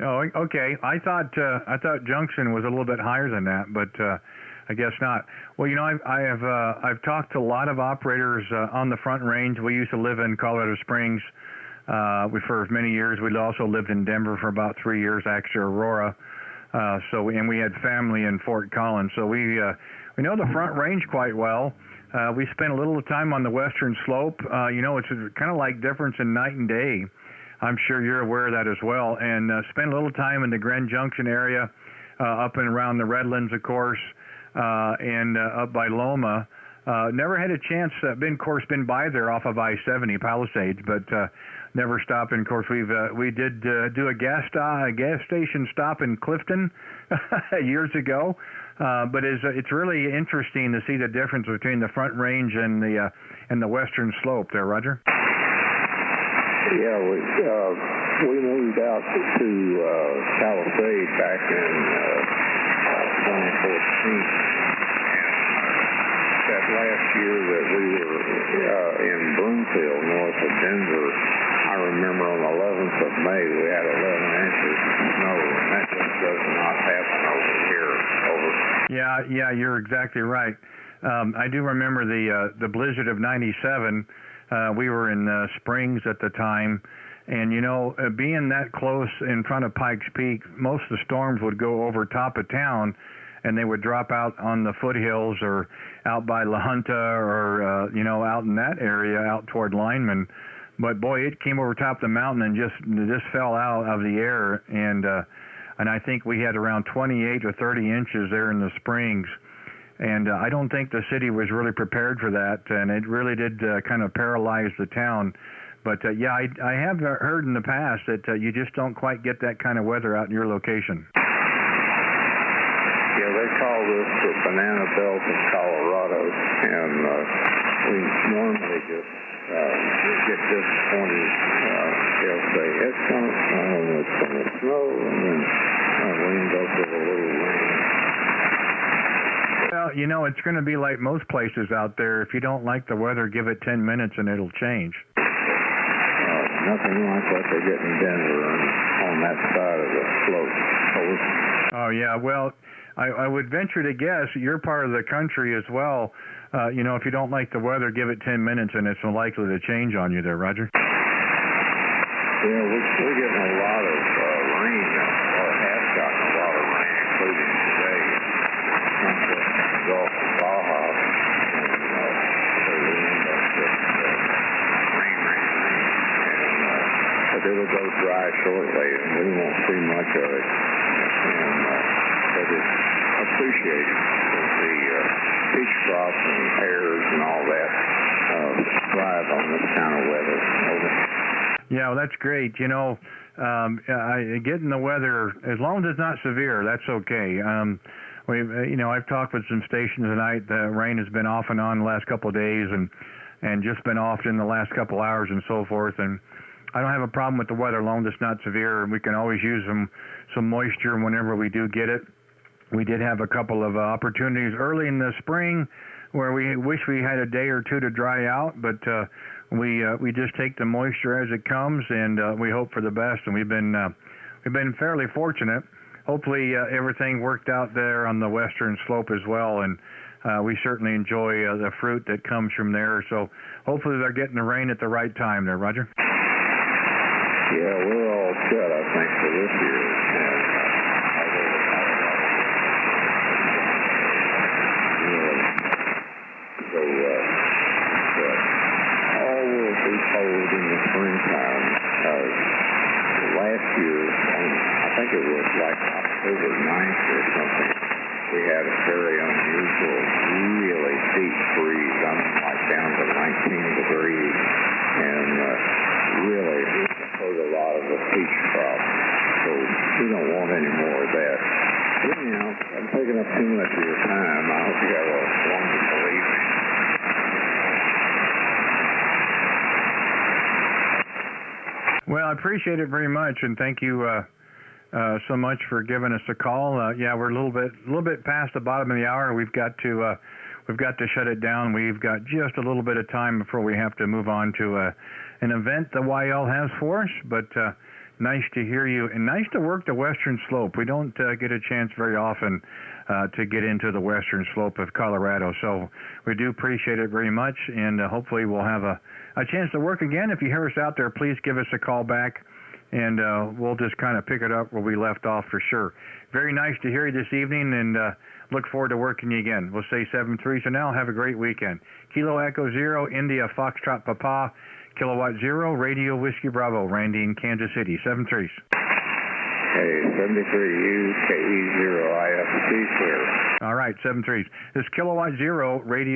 S1: Oh, okay. I thought Junction was a little bit higher than that, but I guess not. Well, I've talked to a lot of operators on the Front Range. We used to live in Colorado Springs. For many years. We also lived in Denver for about 3 years, actually Aurora. And we had family in Fort Collins. So we know the Front Range quite well. We spent a little time on the western slope. It's kind of like difference in night and day. I'm sure you're aware of that as well. And spent a little time in the Grand Junction area, up and around the Redlands, of course, and up by Loma. Never had a chance. Of course, been by there off of I-70 Palisades, but never stopped. And of course, we did do a gas station stop in Clifton years ago. But it's really interesting to see the difference between the Front Range and the Western Slope there, Roger.
S7: Yeah, we moved out to Palisade back in 2014. That last year that we were in Broomfield, north of Denver, I remember on the 11th of May we had 11 inches of snow, and that just does not happen over here.
S1: Yeah, you're exactly right. I do remember the blizzard of '97. We were in Springs at the time, and being that close in front of Pikes Peak, most of the storms would go over top of town, and they would drop out on the foothills or out by La Junta or out in that area, out toward Lineman. But boy, it came over top of the mountain and just fell out of the air, and I think we had around 28 or 30 inches there in the Springs. And I don't think the city was really prepared for that, and it really did kind of paralyze the town. But yeah, I have heard in the past that you just don't quite get that kind of weather out in your location.
S7: Yeah, they call this the banana belt of Colorado, and we normally just get disappointed. They'll say, it's going to snow, it's going to snow, and then we end up with a little rain.
S1: Well, it's going to be like most places out there. If you don't like the weather, give it 10 minutes and it'll change.
S7: Nothing like what they get in Denver on that side of the slope.
S1: Oh, yeah. Well, I would venture to guess you're part of the country as well. If you don't like the weather, give it 10 minutes and it's likely to change on you there, Roger.
S7: Yeah, we're getting a lot of rain, or have gotten a lot of rain, including today. Gulf of Baja, and so we end up with rain, but it'll go dry shortly, and we won't see much of it. But it's appreciated the peach crops and pears and all that thrive on this kind of weather.
S1: Yeah, well, that's great. Getting the weather, as long as it's not severe, that's okay. I've talked with some stations tonight. The rain has been off and on the last couple of days, and just been off in the last couple hours and so forth. And I don't have a problem with the weather, as long as it's not severe. We can always use some moisture whenever we do get it. We did have a couple of opportunities early in the spring where we wish we had a day or two to dry out, but we just take the moisture as it comes, and we hope for the best. And we've been fairly fortunate. Hopefully everything worked out there on the western slope as well, and we certainly enjoy the fruit that comes from there. So hopefully they're getting the rain at the right time there, Roger.
S7: Yeah, we're all set, I think, for this year. All will be cold in the springtime. Last year, I think it was like October 9th or something, we had a very unusual, really deep freeze. I mean, like down to 19 degrees, and really hurt a lot of the peach crop. So we don't want any more of that. I'm taking up too much of your time. I hope you have a wonderful evening.
S1: Well, I appreciate it very much, and thank you so much for giving us a call. Yeah, we're a little bit past the bottom of the hour. We've got to shut it down. We've got just a little bit of time before we have to move on to an event the YL has for us. But nice to hear you, and nice to work the western slope. We don't get a chance very often to get into the western slope of Colorado, so we do appreciate it very much, and hopefully we'll have a chance to work again. If you hear us out there, please give us a call back, and we'll just kind of pick it up where we left off for sure. Very nice to hear you this evening, and look forward to working you again. We'll say 7-3 for now. Have a great weekend. Kilo Echo Zero, India Foxtrot Papa, Kilowatt Zero, Radio Whiskey Bravo, Randy in Kansas City. 7-3.
S7: Hey, 73U, KE0, IFC clear.
S1: All right, 7-3. This Kilowatt Zero, Radio